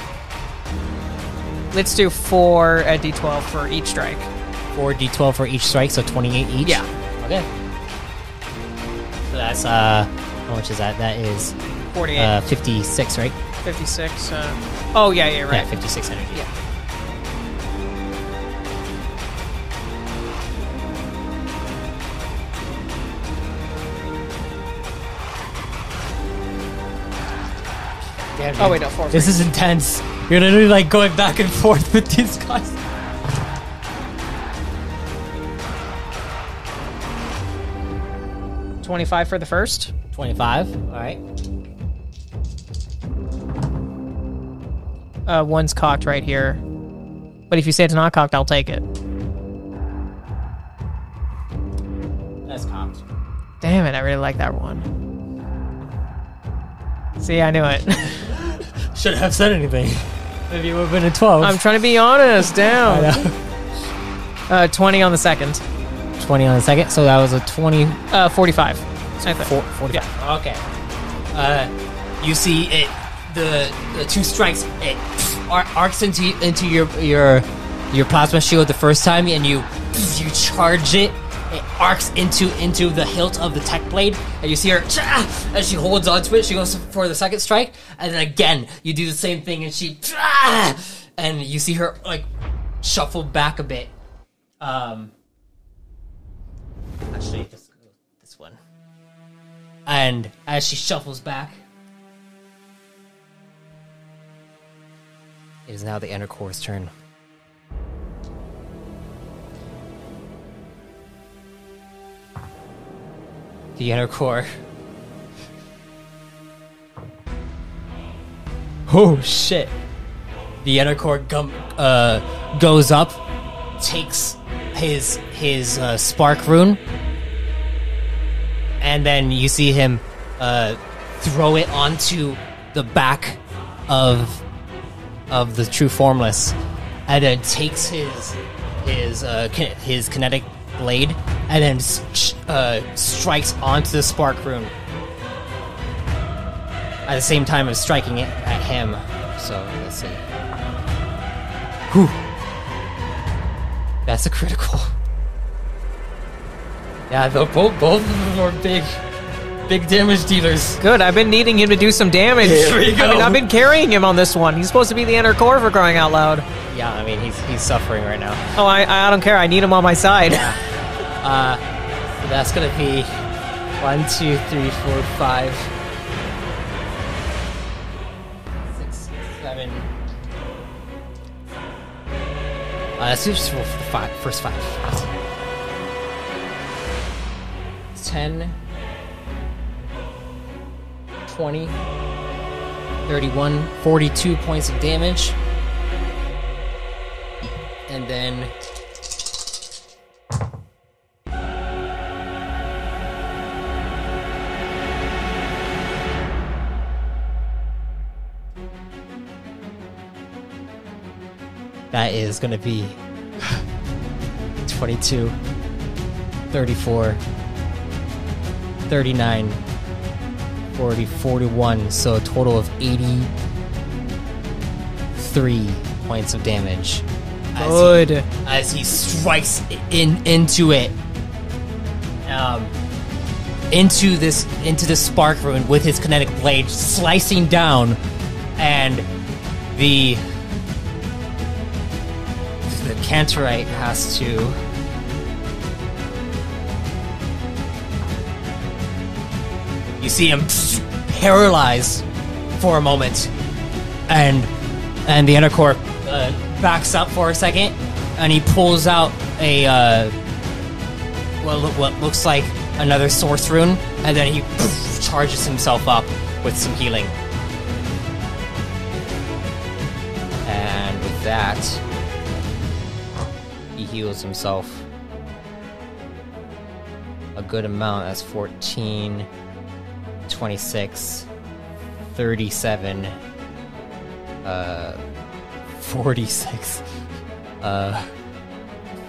4 at D12 for each strike. 4d12 for each strike, so 28 each. Yeah. Okay. So that's how much is that? That is 48, 56, right? 56. Oh yeah, yeah, right. Yeah, 56 energy. Yeah. Damn, Oh dude. wait, no, 4. This is intense. You're literally like going back and forth with these guys. $25 for the first. 25. All right. One's cocked right here. But if you say it's not cocked, I'll take it. That's cocked. Damn it, I really like that one. See, I knew it. Shouldn't have said anything. Maybe it would have been a 12. I'm trying to be honest. Down. I know. 20 on the second. 20 on the second, so that was a 20. 45. I think. 45. Yeah. Okay. You see it. The 2 strikes. It arcs into your plasma shield the first time, and you charge it. It arcs into the hilt of the tech blade, and you see her as she holds onto it. She goes for the second strike, and then again you do the same thing, and she and you see her like shuffle back a bit. Actually, just go this one. And as she shuffles back, it is now the inner core's turn. The inner core. Oh shit! The inner core goes up, takes his spark rune, and then you see him throw it onto the back of the true formless, and then takes his kinetic blade and then strikes onto the spark rune at the same time as striking it at him. So let's see. Whew. That's a critical. Yeah, both of them are big damage dealers. Good. I've been needing him to do some damage. Here we go. I mean, I've been carrying him on this one. He's supposed to be the inner core for crying out loud. Yeah, I mean he's suffering right now. Oh, I don't care. I need him on my side. So that's gonna be 1, 2, 3, 4, 5, 6, 7, Let's do just roll for the first 5. 10, 20, 31, 42 points of damage. And then that is going to be 22, 34, 39, 40, 41, so a total of 83 points of damage. Good. As he strikes into it, into this spark rune with his kinetic blade, slicing down, and the Cantorite has to you see him paralyzed for a moment, and the Endercore backs up for a second, and he pulls out a what looks like another source rune, and then he charges himself up with some healing. And with that, he heals himself a good amount. That's 14, 26, 37, 46,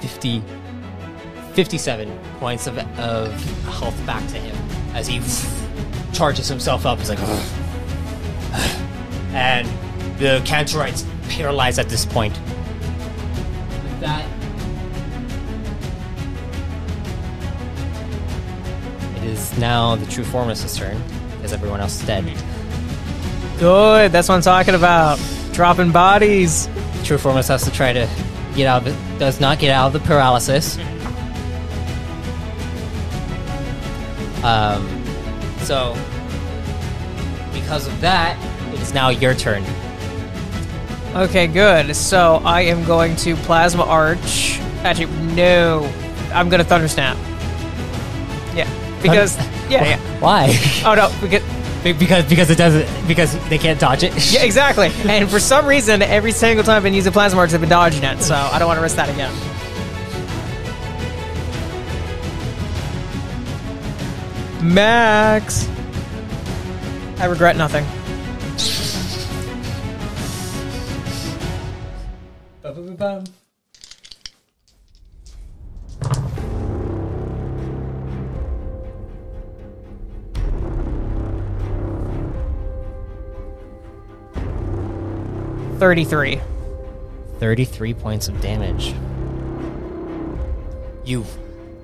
50, 57 points of health back to him as he charges himself up. He's like, and the Cantorite's paralyzed at this point. With that, it is now the True Formless's turn, as everyone else is dead. Good. That's what I'm talking about. Dropping bodies. True Formless has to try to get out of it. Does not get out of the paralysis. So, because of that, it is now your turn. Okay, good. So I am going to Plasma Arch. Actually, no. I'm going to Thunder Snap. Yeah. Because, yeah. Why? Oh, no. Because it doesn't, because they can't dodge it. Yeah, exactly. And for some reason, every single time I've been using Plasma Arch, they've been dodging it. So I don't want to risk that again. Max. I regret nothing. Ba-ba-ba-bum. $33. 33 points of damage. You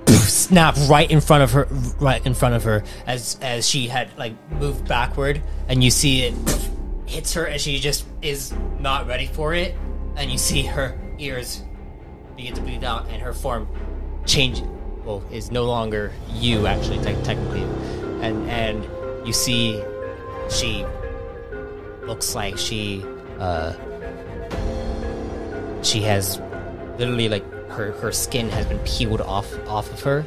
snap right in front of her, as she had like moved backward, and you see it hits her as she just is not ready for it, and you see her ears begin to bleed out, and her form change. Well, is no longer you actually technically, and you see she looks like she has literally like her skin has been peeled off of her,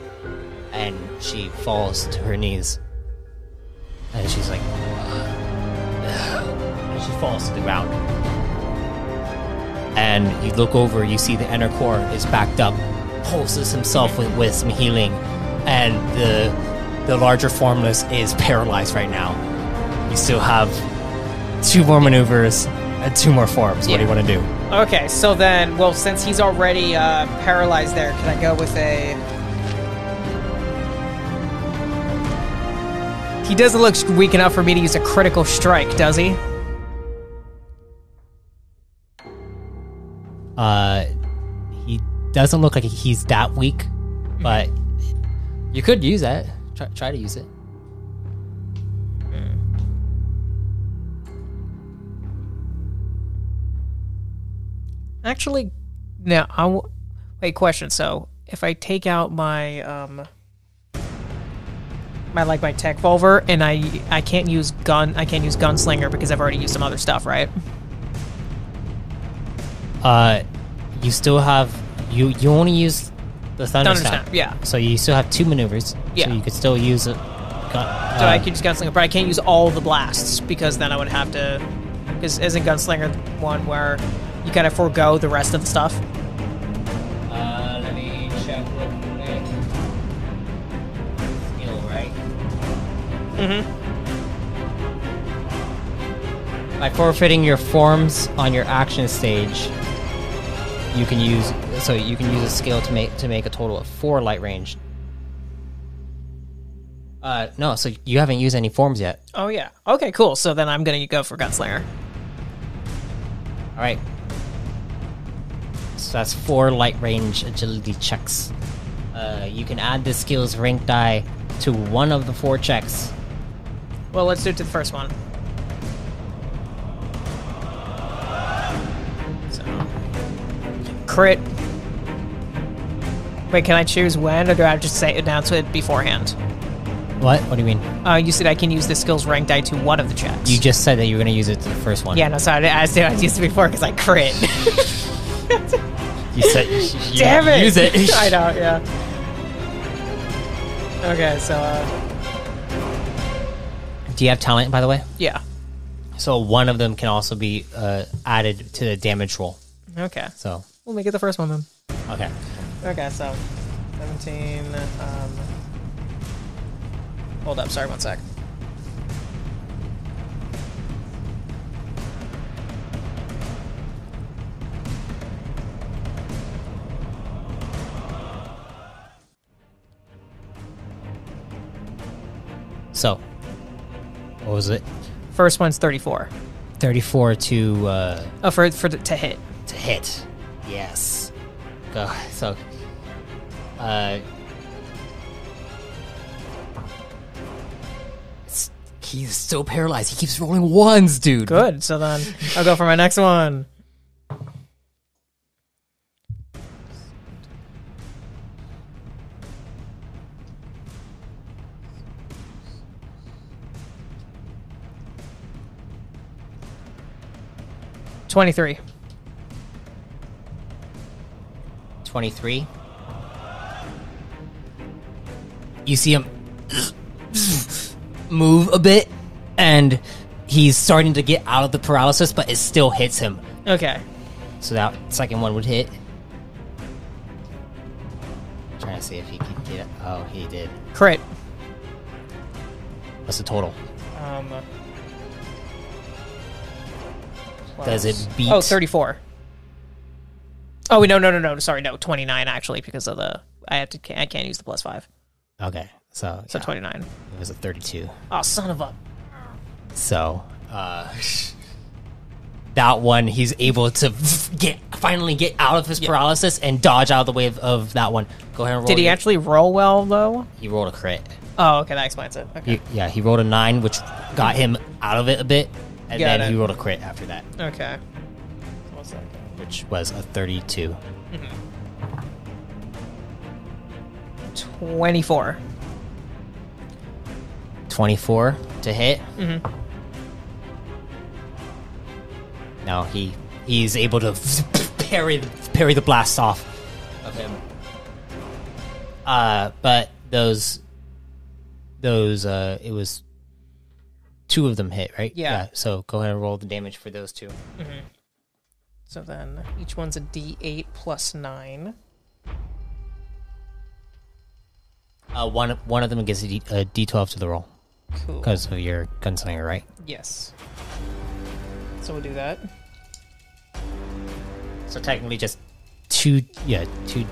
and she falls to her knees, and she's like and she falls to the ground. And you look over, you see the inner core is backed up, pulses himself with some healing, and the larger formless is paralyzed right now. You still have 2 more maneuvers and 2 more forms. What do you want to do? Okay, so then, well, since he's already paralyzed there, can I go with a... He doesn't look weak enough for me to use a critical strike, does he? He doesn't look like he's that weak, but you could use that. Try to use it. Actually, no. Wait, question. So, if I take out my my tech volver, and I can't use gunslinger because I've already used some other stuff, right? you still have you only use the thunder snap. Yeah. So you still have 2 maneuvers. Yeah. So you could still use it. So I could use Gunslinger, but I can't use all the blasts because then I would have to. Because isn't Gunslinger one where you kind of forego the rest of the stuff? Let me check real quick. Skill, right? By forfeiting your forms on your action stage, you can use a skill to make a total of 4 light range. No, so you haven't used any forms yet. Oh yeah. Okay, cool. So then I'm gonna go for Gunslinger. All right. So that's 4 light range agility checks. You can add the skill's rank die to one of the 4 checks. Well, let's do it to the first one. So, crit. Wait, can I choose when, or do I have to just say announce it beforehand? What? What do you mean? You said I can use the skill's rank die to one of the checks. You just said that you were going to use it to the first one. Yeah, no, sorry. I used it before because I crit. You said you Damn it! use it. I know, yeah. Okay, so, Do you have talent, by the way? yeah. So one of them can also be added to the damage roll. Okay. So, We'll make it the first one then. okay. Okay, so 17. Hold up, sorry, one sec. So, what was it? First one's 34. 34 to Oh, to hit. to hit. Yes. Go. So, he's still paralyzed. He keeps rolling 1s, dude. Good. So then I'll go for my next one. $23. 23. You see him move a bit, and he's starting to get out of the paralysis, but it still hits him. Okay. So that second one would hit. Trying to see if he could get it. Oh, he did. Crit. What's the total? Plus- Does it beat? Oh, 34. Oh, wait, no. Sorry, no, 29 actually because of the I can't use the +5. Okay, so So yeah, 29. It was a 32. Oh, son of a. So that one, he's able to finally get out of his paralysis and dodge out of the way of that one. Go ahead and roll. Did he actually roll well though? He rolled a crit. Oh, okay, that explains it. Okay. He rolled a 9, which got him out of it a bit, and Got then it. he rolled a crit after that, Okay. What's that? which was a 32. 24. 24 to hit. Mm-hmm. Now he's able to parry the blast off of him. But those it was 2 of them hit, right? Yeah. So go ahead and roll the damage for those 2. So then each one's a D8 plus 9. One of them gets a D12 to the roll Cool. because of your gunslinger, right? Yes. So we'll do that. So technically, just 2. Yeah, 2.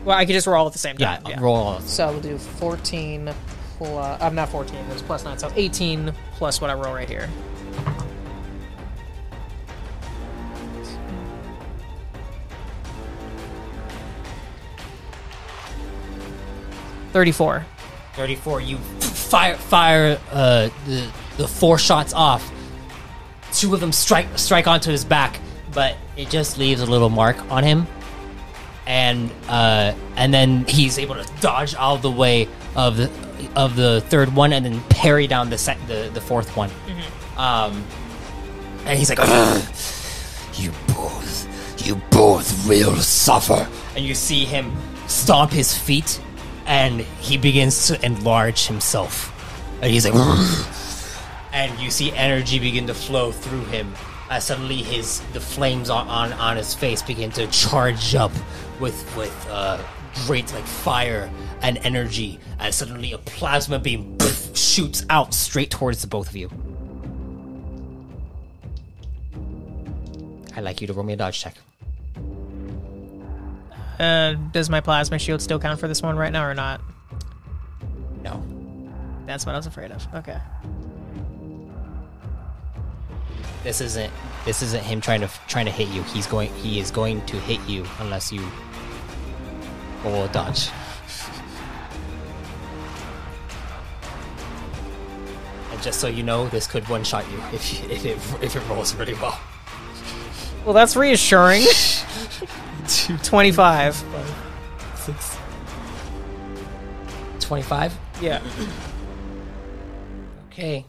Well, I could just roll at the same Yeah, time. roll all. So we'll do 14 plus... I'm not 14, it was plus 9. So 18 plus what I roll right here. $34. 34. You fire the 4 shots off. 2 of them strike onto his back, but it just leaves a little mark on him. And then he's able to dodge out of the way of the third one, and then parry down the 4th one. And he's like, You You both will suffer. And you see him stomp his feet, and he begins to enlarge himself. And he's like, and you see energy begin to flow through him. Suddenly, the flames on his face begin to charge up with great like fire and energy, and suddenly a plasma beam shoots out straight towards the both of you. I'd like you to roll me a dodge check. Does my plasma shield still count for this one right now or not? No. That's what I was afraid of. Okay. This isn't him trying to hit you. He is going to hit you unless you roll a dodge. And just so you know, this could one-shot you if it rolls really well. Well, that's reassuring. 25. 6. 25? Yeah. Okay.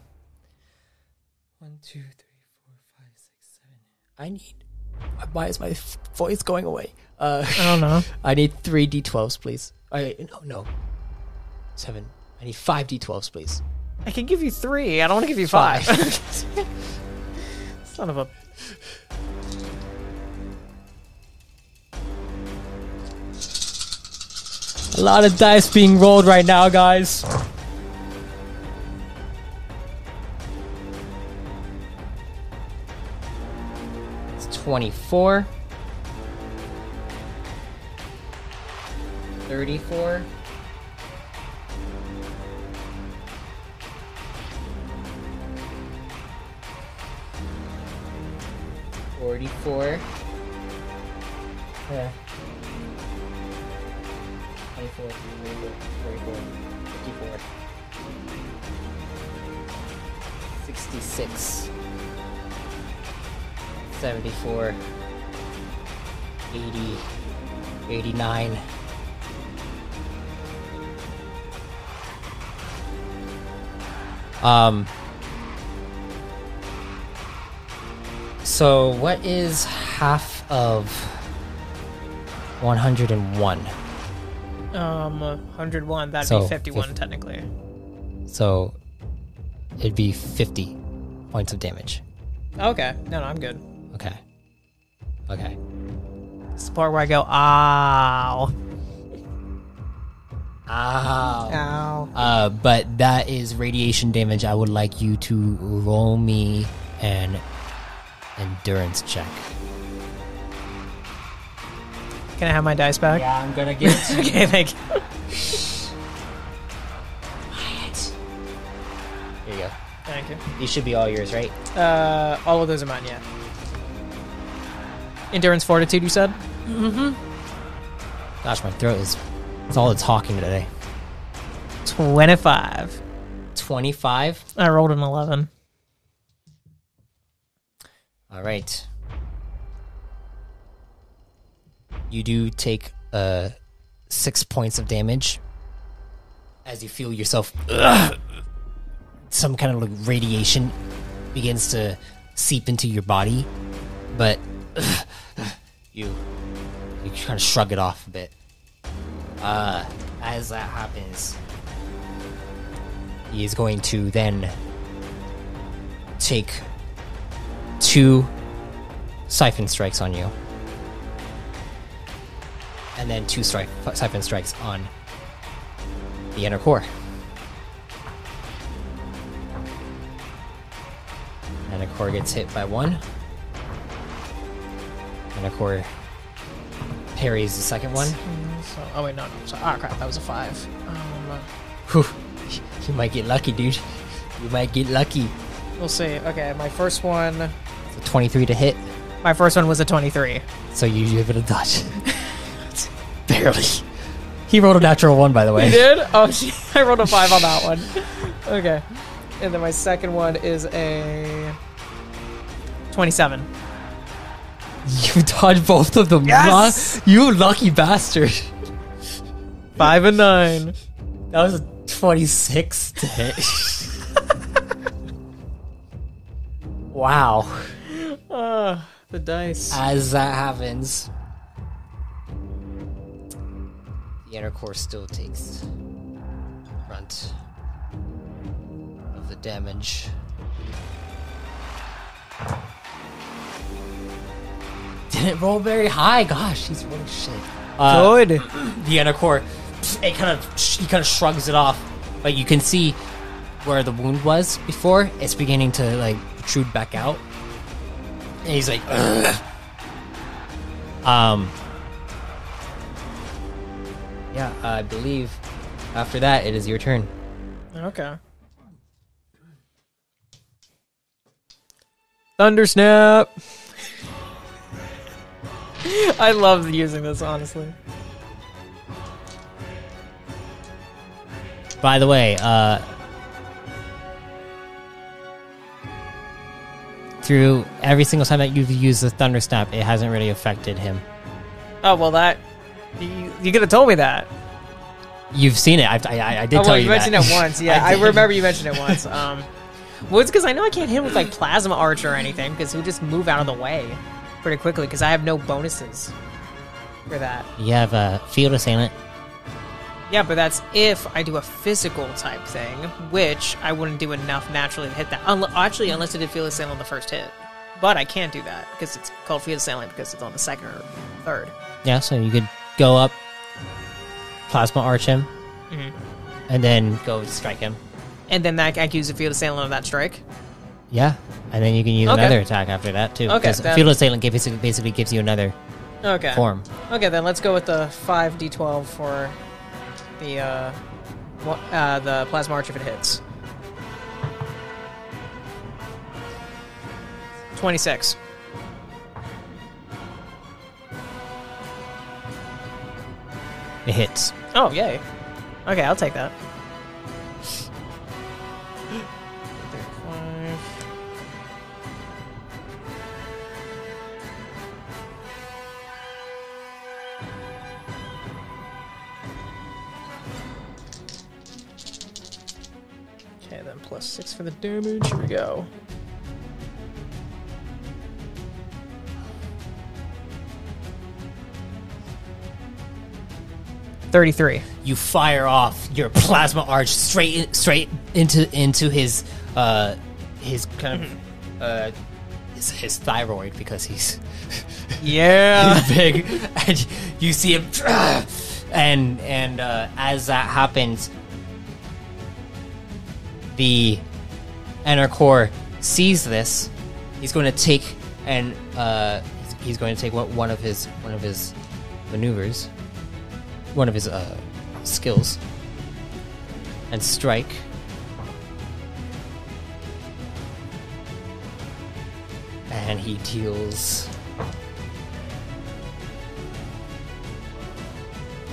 1, 2, 3, 4, 5, 6, 7. I need. Why is my voice going away? I don't know. I need 3 d12s, please. No. 7. I need 5 d12s, please. I can give you 3. I don't want to give you 5. Son of a. A lot of dice being rolled right now, guys. It's 24. 34. 44. Yeah. 24, 44, 54, 66, 74, 80, 89. So what is half of 101? 101. That'd So, be 51 50. technically. So it'd be 50 points of damage. Okay. No, I'm good. Okay. Okay. It's the part where I go, ow. Ow. Ow. But that is radiation damage. I would like you to roll me an endurance check. Can I have my dice back? Yeah, I'm gonna give it to you. Okay, thank you. Here you go. Thank you. These should be all yours, right? All of those are mine, yeah. Endurance fortitude, you said? Gosh, my throat is... It's all the talking today. 25. 25? I rolled an 11. All right. You do take 6 points of damage as you feel yourself. Some kind of like radiation begins to seep into your body, but you kind of shrug it off a bit. As that happens, he is going to then take 2 siphon strikes on you. And then 2 siphon strikes on the inner core. And the core gets hit by 1. And the core parries the second one. So, oh, wait, no. Sorry. Oh, crap. That was a 5. Whew. You might get lucky, dude. You might get lucky. We'll see. Okay, my first one... So 23 to hit. My first one was a 23. So you give it a dodge. Barely. He rolled a natural 1, by the way. You did? Oh, shit. I rolled a 5 on that one. Okay. And then my second one is a 27. You dodged both of them. Yes! You lucky bastard. 5 and 9. That was a 26 to hit. Wow. The dice. As that happens, the inner core still takes brunt of the damage. Didn't roll very high. Gosh, he's rolling shit. Good. The inner core, he kind of shrugs it off, but you can see where the wound was before. It's beginning to like protrude back out, and he's like, ugh. Yeah, I believe after that it is your turn. Okay. Thundersnap. I love using this, honestly. By the way, through every single time that you've used the thunder snap, it hasn't really affected him. Oh well, that you could have told me that. You've seen it. I did tell you that. mentioned it once. Yeah, I remember you mentioned it once. Well, it's because I know I can't hit him with like plasma arch or anything because he'll just move out of the way pretty quickly because I have no bonuses for that. You have a field assailant. Yeah, but that's if I do a physical type thing, which I wouldn't do enough naturally to hit that. Actually, unless I did field assailant on the first hit. But I can't do that because it's called field assailant because it's on the second or third. Yeah, so you could go up, plasma arch him, and then go strike him. And then I can use a field assailant on that strike? Yeah, and then you can use another attack after that too. Okay, because field assailant basically gives you another form. Okay, then let's go with the 5d12 for the plasma arch if it hits. 26. It hits. Oh, yay. Okay, I'll take that. 35. Okay, then plus 6 for the damage. Here we go. $33. You fire off your plasma arch straight into his kind of his thyroid because he's Yeah. he's big, and you see him, and as that happens, the inner core sees this. He's going to take he's going to take one of his maneuvers. One of his skills and strike. And he deals.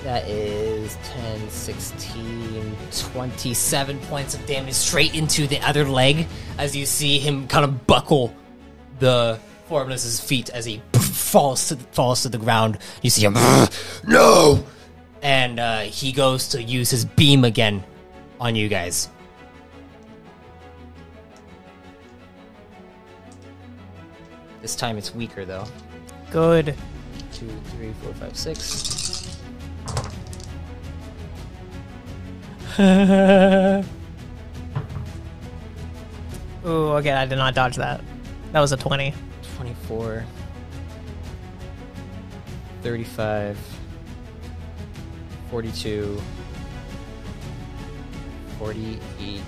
That is 10, 16, 27 points of damage straight into the other leg as you see him kind of buckle the Formless's feet as he falls to the ground. You see him, no! And he goes to use his beam again on you guys. This time it's weaker though. Good. 2, 3, 4, 5, 6. Ooh, okay, I did not dodge that. That was a 20. 24. 35. 42, 48,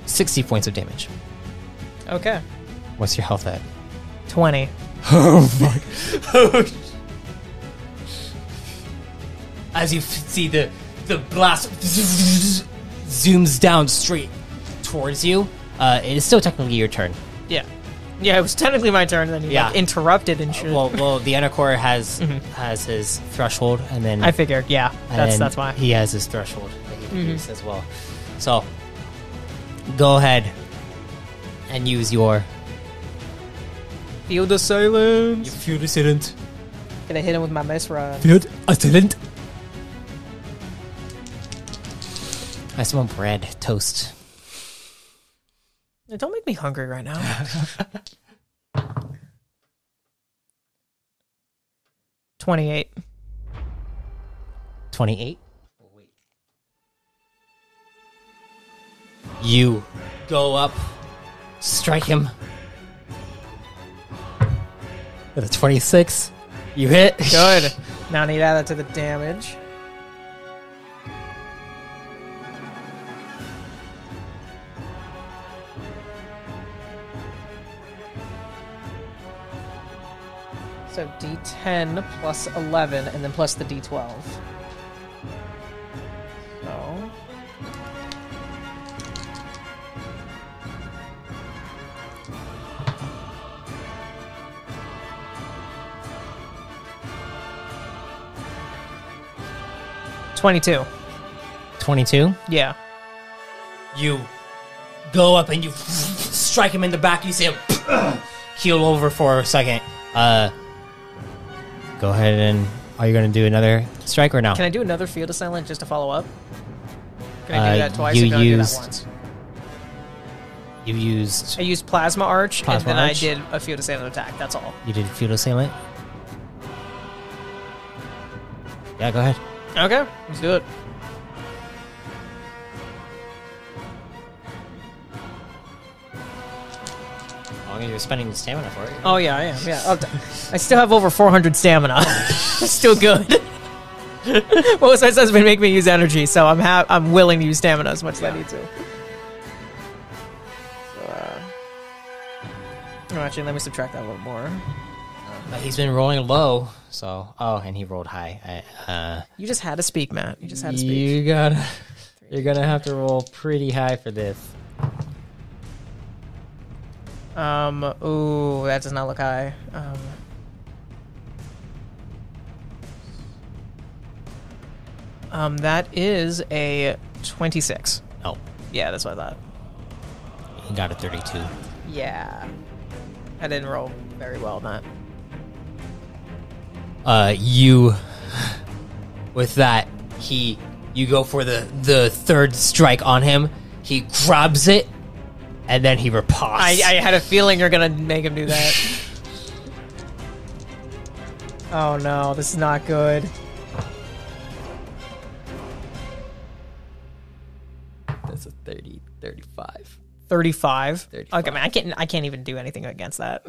60 points of damage. Okay. What's your health at? 20. Oh, fuck. As you see the blast zooms down straight towards you, it is still technically your turn. Yeah. Yeah, it was technically my turn, and then you like, interrupted and shit. Well, the inner core has his threshold, and then I figured, yeah, that's why he has his threshold that he can use as well. So, go ahead and use your field assailant. Field assailant. Gonna hit him with my mace rod. Field assailant. I smell bread, toast. Don't make me hungry right now. 28. 28. Oh, wait. You go up, strike him. With a 26, you hit. Good. Now I need to add that to the damage. So D10 plus 11, and then plus the D12. So... $22. 22. Yeah. You go up and you strike him in the back. You see him keel over for a second. Go ahead and... Are you going to do another strike or no? Can I do another Field of Silence just to follow up? Can I do that twice? You or can I do that used- once? You used... I used Plasma Arch, Plasma and then Arch? I did a Field of Silence attack. That's all. You did Field Assailant? Yeah, go ahead. Okay, let's do it. As long as you're spending stamina for it. Oh yeah, I am. Yeah, I still have over 400 stamina. Still good. What was my husband make me use energy? So I'm willing to use stamina as much as I need to. So, oh, actually, let me subtract that a little more. He's been rolling low, so... Oh, and he rolled high. You just had to speak, Matt. You just had to speak. You're gonna have to roll pretty high for this. Ooh, that does not look high. That is a 26. Oh, Yeah, that's what I thought. he got a 32. Yeah. I didn't roll very well on that. You... With that, you go for the third strike on him. He grabs it, and then he riposts. I had a feeling you're gonna make him do that. Oh no, this is not good. That's a 35. 35? 35. Okay, man, I can't even do anything against that.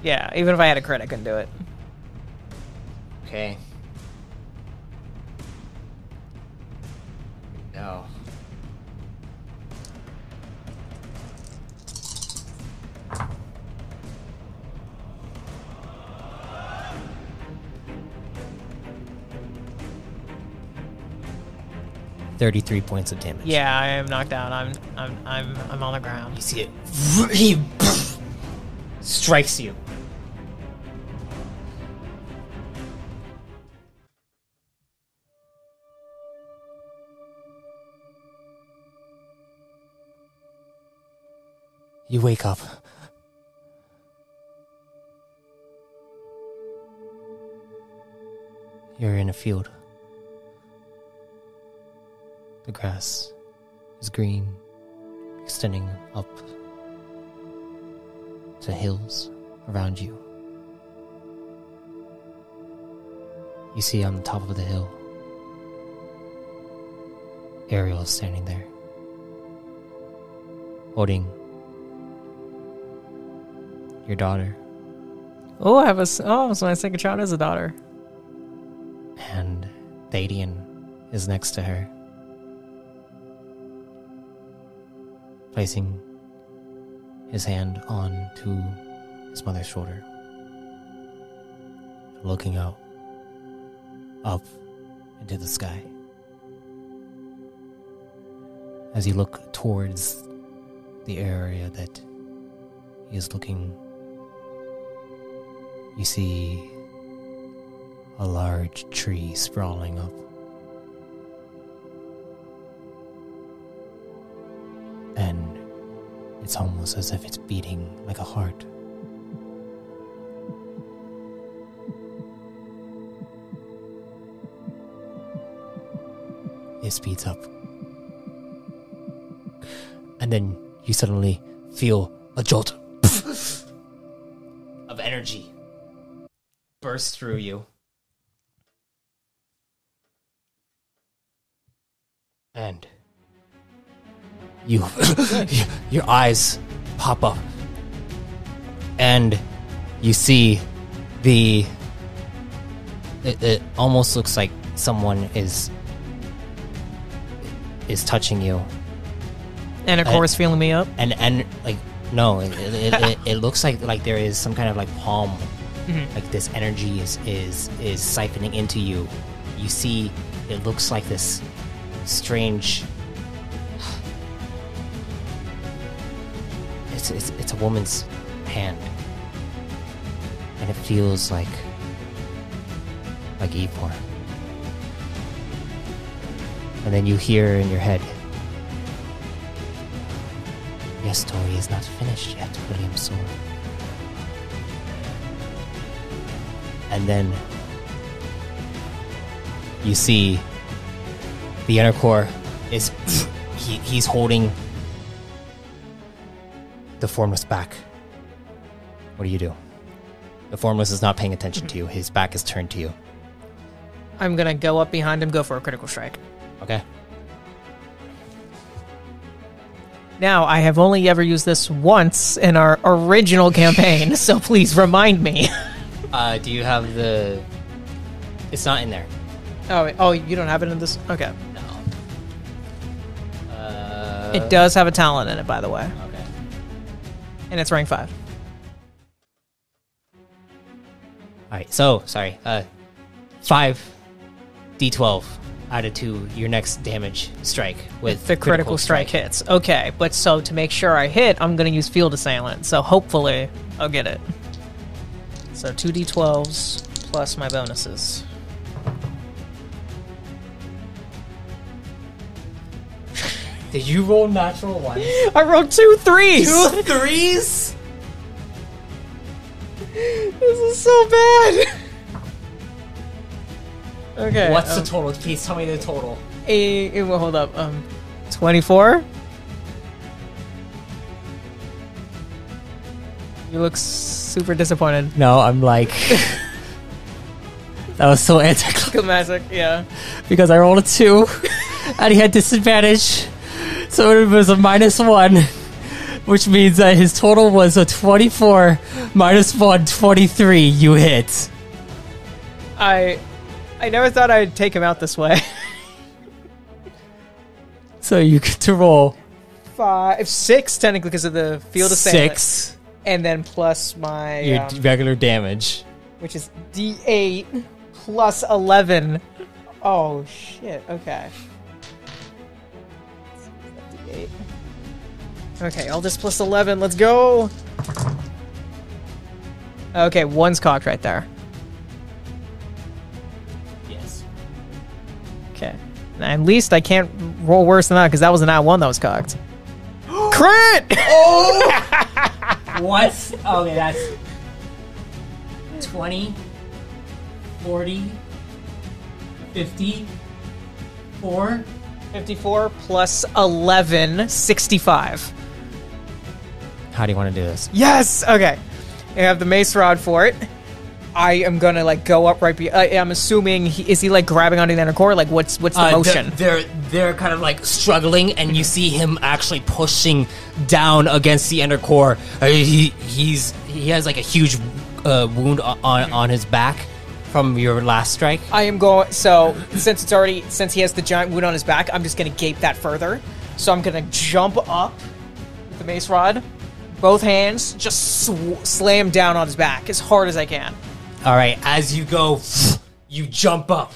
Yeah, even if I had a crit, I couldn't do it. Okay. No. $33 points of damage. Yeah, I am knocked out. I'm on the ground. You see it. He strikes you. You wake up. You're in a field. The grass is green, extending up to hills around you. You see on the top of the hill, Ariel is standing there, holding your daughter. Oh, so my second child is a daughter. And Thadian is next to her, placing his hand onto his mother's shoulder, looking out up into the sky. As you look towards the area that he is looking, you see a large tree sprawling up. And it's almost as if it's beating like a heart. It speeds up. And then you suddenly feel a jolt of energy burst through you. And your eyes pop up. And you see it almost looks like someone is touching you. And of course, feeling me up. And like, no, it looks like there is some kind of like palm, like this energy is siphoning into you. You see, it looks like this strange. It's a woman's hand, and it feels like Ivor. And then you hear in your head, "Your story is not finished yet, William Sor." And then you see the inner core is he's holding the formless back. What do you do? The formless is not paying attention to you. His back is turned to you. I'm gonna go up behind him, go for a critical strike. Okay. Now, I have only ever used this once in our original campaign, so please remind me. Do you have the... It's not in there. Oh, you don't have it in this? Okay. No. It does have a talent in it, by the way. Okay. And it's rank 5. Alright, so, sorry. 5d12 added to your next damage strike with The critical strike hits. Okay, but so to make sure I hit, I'm going to use Field Assailant. So hopefully I'll get it. So 2d12s plus my bonuses. Did you roll natural ones? I rolled 2 3s! 2 3s? This is so bad! Okay. What's the total? Please tell me the total. Well, hold up. 24? You look super disappointed. No, I'm like... That was so anticlimactic. Yeah. Because I rolled a 2, and he had disadvantage. So it was a -1, which means that his total was a 24 minus 1, 23. You hit. I never thought I'd take him out this way. So you get to roll 6 technically because of the Field Assailant. 6. And then plus my... Your regular damage. Which is D8 plus 11. Oh, shit. Okay. D8. Okay, all this plus 11. Let's go. Okay, 1's cocked right there. Yes. Okay. Now, at least I can't roll worse than that because that was an @1 that was cocked. Crit! Oh! What? Okay, that's 20, 40, 50, 4. 54 plus 11, 65. How do you want to do this? Yes! Okay. I have the mace rod for it. I am gonna like go up right. I'm assuming is he like grabbing onto the inner core? Like what's the motion? They're kind of like struggling, and you see him actually pushing down against the inner core. He has like a huge wound on his back from your last strike. I am going. So since he has the giant wound on his back, I'm just gonna gape that further. So I'm gonna jump up with the mace rod, both hands, just slam down on his back as hard as I can. All right, as you go, you jump up.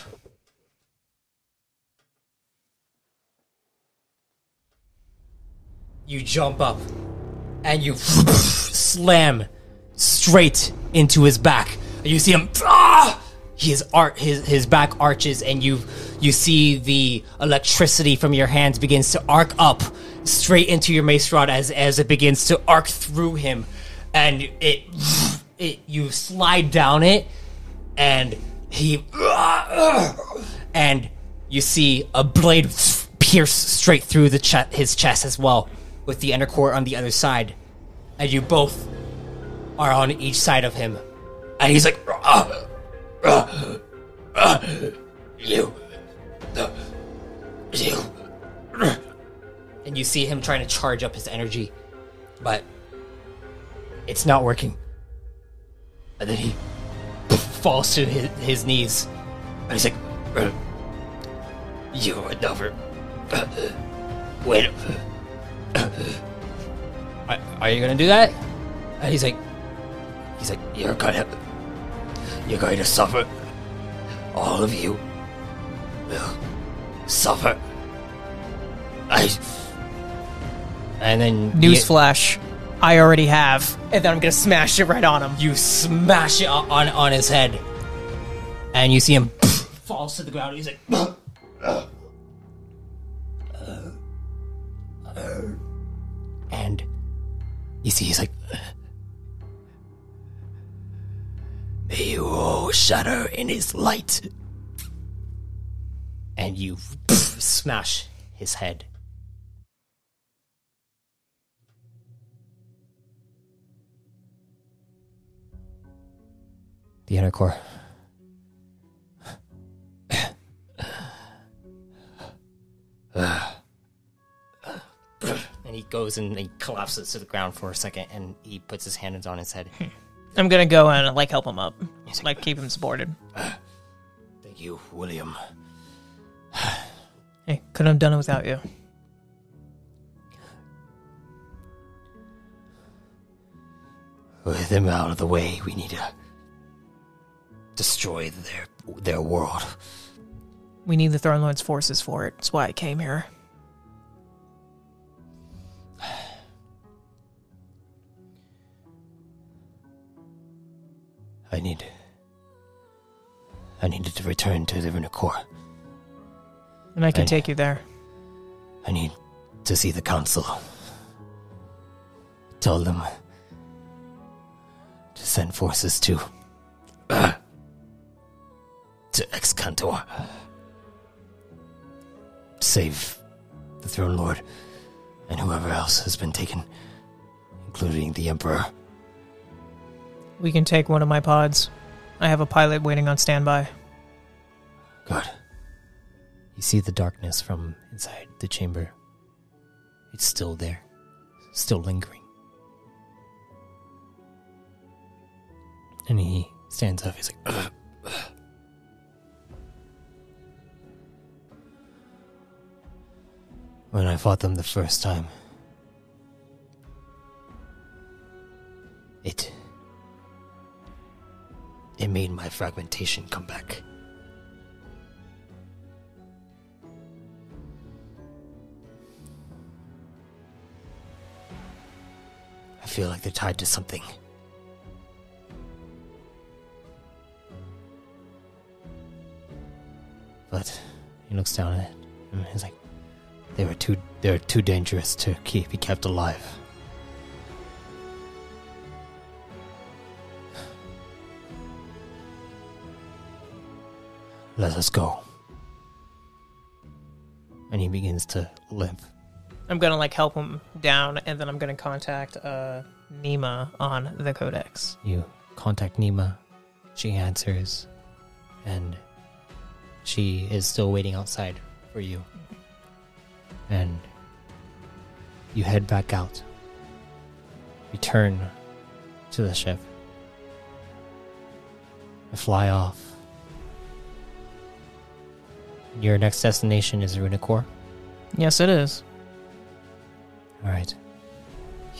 You jump up, and you slam straight into his back. You see him. His back arches, and you see the electricity from your hands begins to arc up straight into your mace rod as it begins to arc through him, and you slide down it, and and you see a blade pierce straight through his chest as well, with the inner core on the other side, and you both are on each side of him. And he's like, You. and you see him trying to charge up his energy, but it's not working. And then he falls to his knees, And he's like, You would never. Wait. are you gonna do that? And he's like, You're going to suffer. All of you will suffer. and then Newsflash, I already have. And then I'm gonna smash it right on him. you smash it on his head, and you see him falls to the ground. He's like, and you see he's like, May you all shatter in his light. and you smash his head. The inner core. And he goes and he collapses to the ground for a second, and he puts his hands on his head. I'm gonna go and like help him up, like keep him supported. Thank you, William. Hey, couldn't have done it without you. With him out of the way, we need to destroy their world. We need the Throne Lord's forces for it. That's why I came here. I needed to return to the inner core. And I can take you there. I need to see the council. Tell them to send forces to Excantor. Save the Throne Lord and whoever else has been taken, including the Emperor. We can take one of my pods. I have a pilot waiting on standby. Good. You see the darkness from inside the chamber. It's still there, still lingering. And he stands up. He's like, When I fought them the first time, it made my fragmentation come back. I feel like they're tied to something. But he looks down at it and he's like, they're too dangerous to be kept alive. Let us go. And he begins to limp. I'm gonna like help him down, and then I'm gonna contact Nima on the Codex. you contact Nima. She answers, and she is still waiting outside for you. And you head back out. Return to the ship. And fly off. Your next destination is Runicore. Yes, it is. Alright.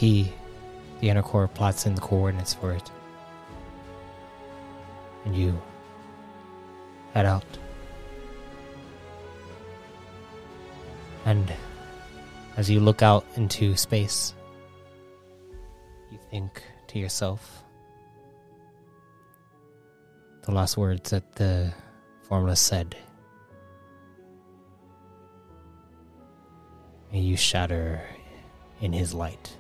The inner core, plots in the coordinates for it. And you head out. And as you look out into space, you think to yourself the last words that the formless said. May you shatter in his light.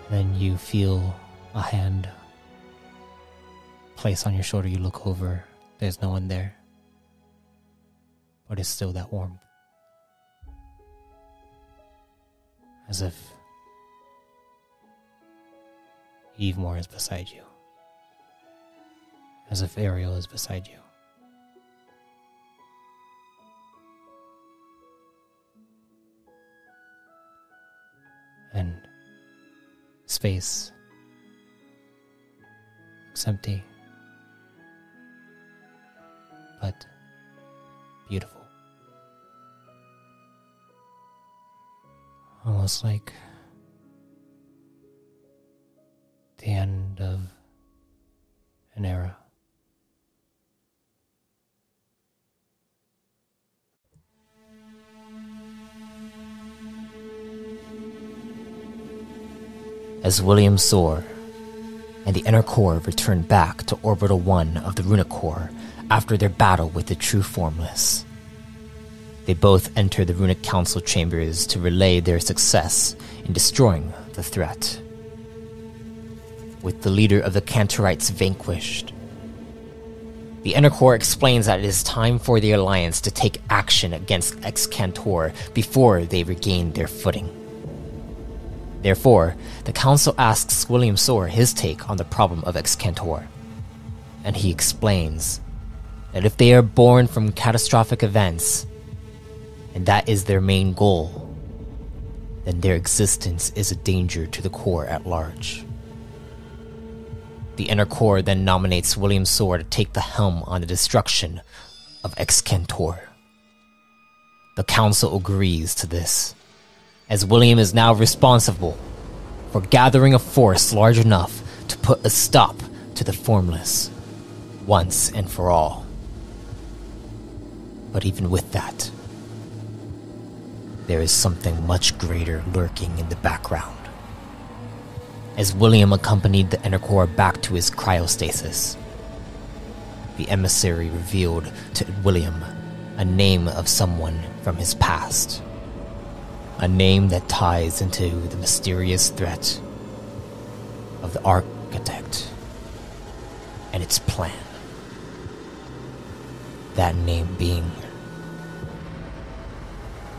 Then you feel a hand place on your shoulder. You look over. There's no one there. but is still that warmth. As if Evemore is beside you. As if Ariel is beside you. And space looks empty, but beautiful. Almost like the end of an era. As William Sor and the Inner Core returned back to Orbital 1 of the Runic Core after their battle with the True Formless, they both entered the Runic Council chambers to relay their success in destroying the threat. With the leader of the Cantorites vanquished, the Inner Core explains that it is time for the Alliance to take action against Excantor before they regain their footing. Therefore, the Council asks William Sor his take on the problem of Excantor, and he explains that if they are born from catastrophic events, and that is their main goal, then their existence is a danger to the core at large. The Inner Core then nominates William Sor to take the helm on the destruction of Excantor. The Council agrees to this, as William is now responsible for gathering a force large enough to put a stop to the Formless once and for all. But even with that, there is something much greater lurking in the background. As William accompanied the Inner Core back to his cryostasis, the emissary revealed to William a name of someone from his past. A name that ties into the mysterious threat of the Architect and its plan. That name being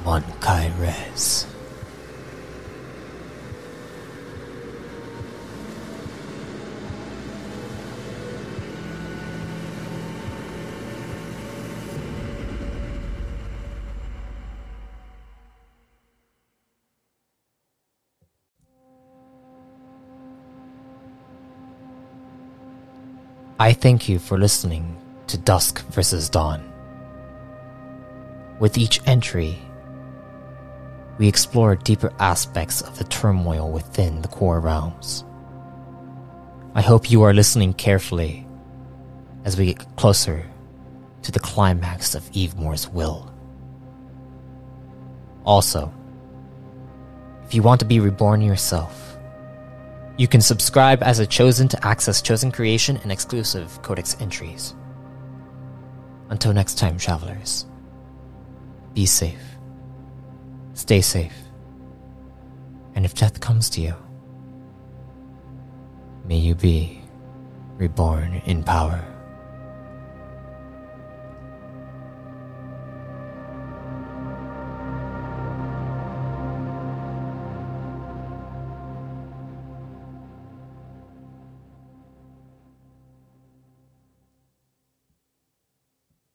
Monkai-Rez. I thank you for listening to Dusk vs. Dawn. With each entry, we explore deeper aspects of the turmoil within the core realms. I hope you are listening carefully as we get closer to the climax of Evemore's will. Also, if you want to be reborn yourself, you can subscribe as a Chosen to access Chosen creation and exclusive Codex entries. Until next time, travelers, be safe, stay safe, and if death comes to you, may you be reborn in power.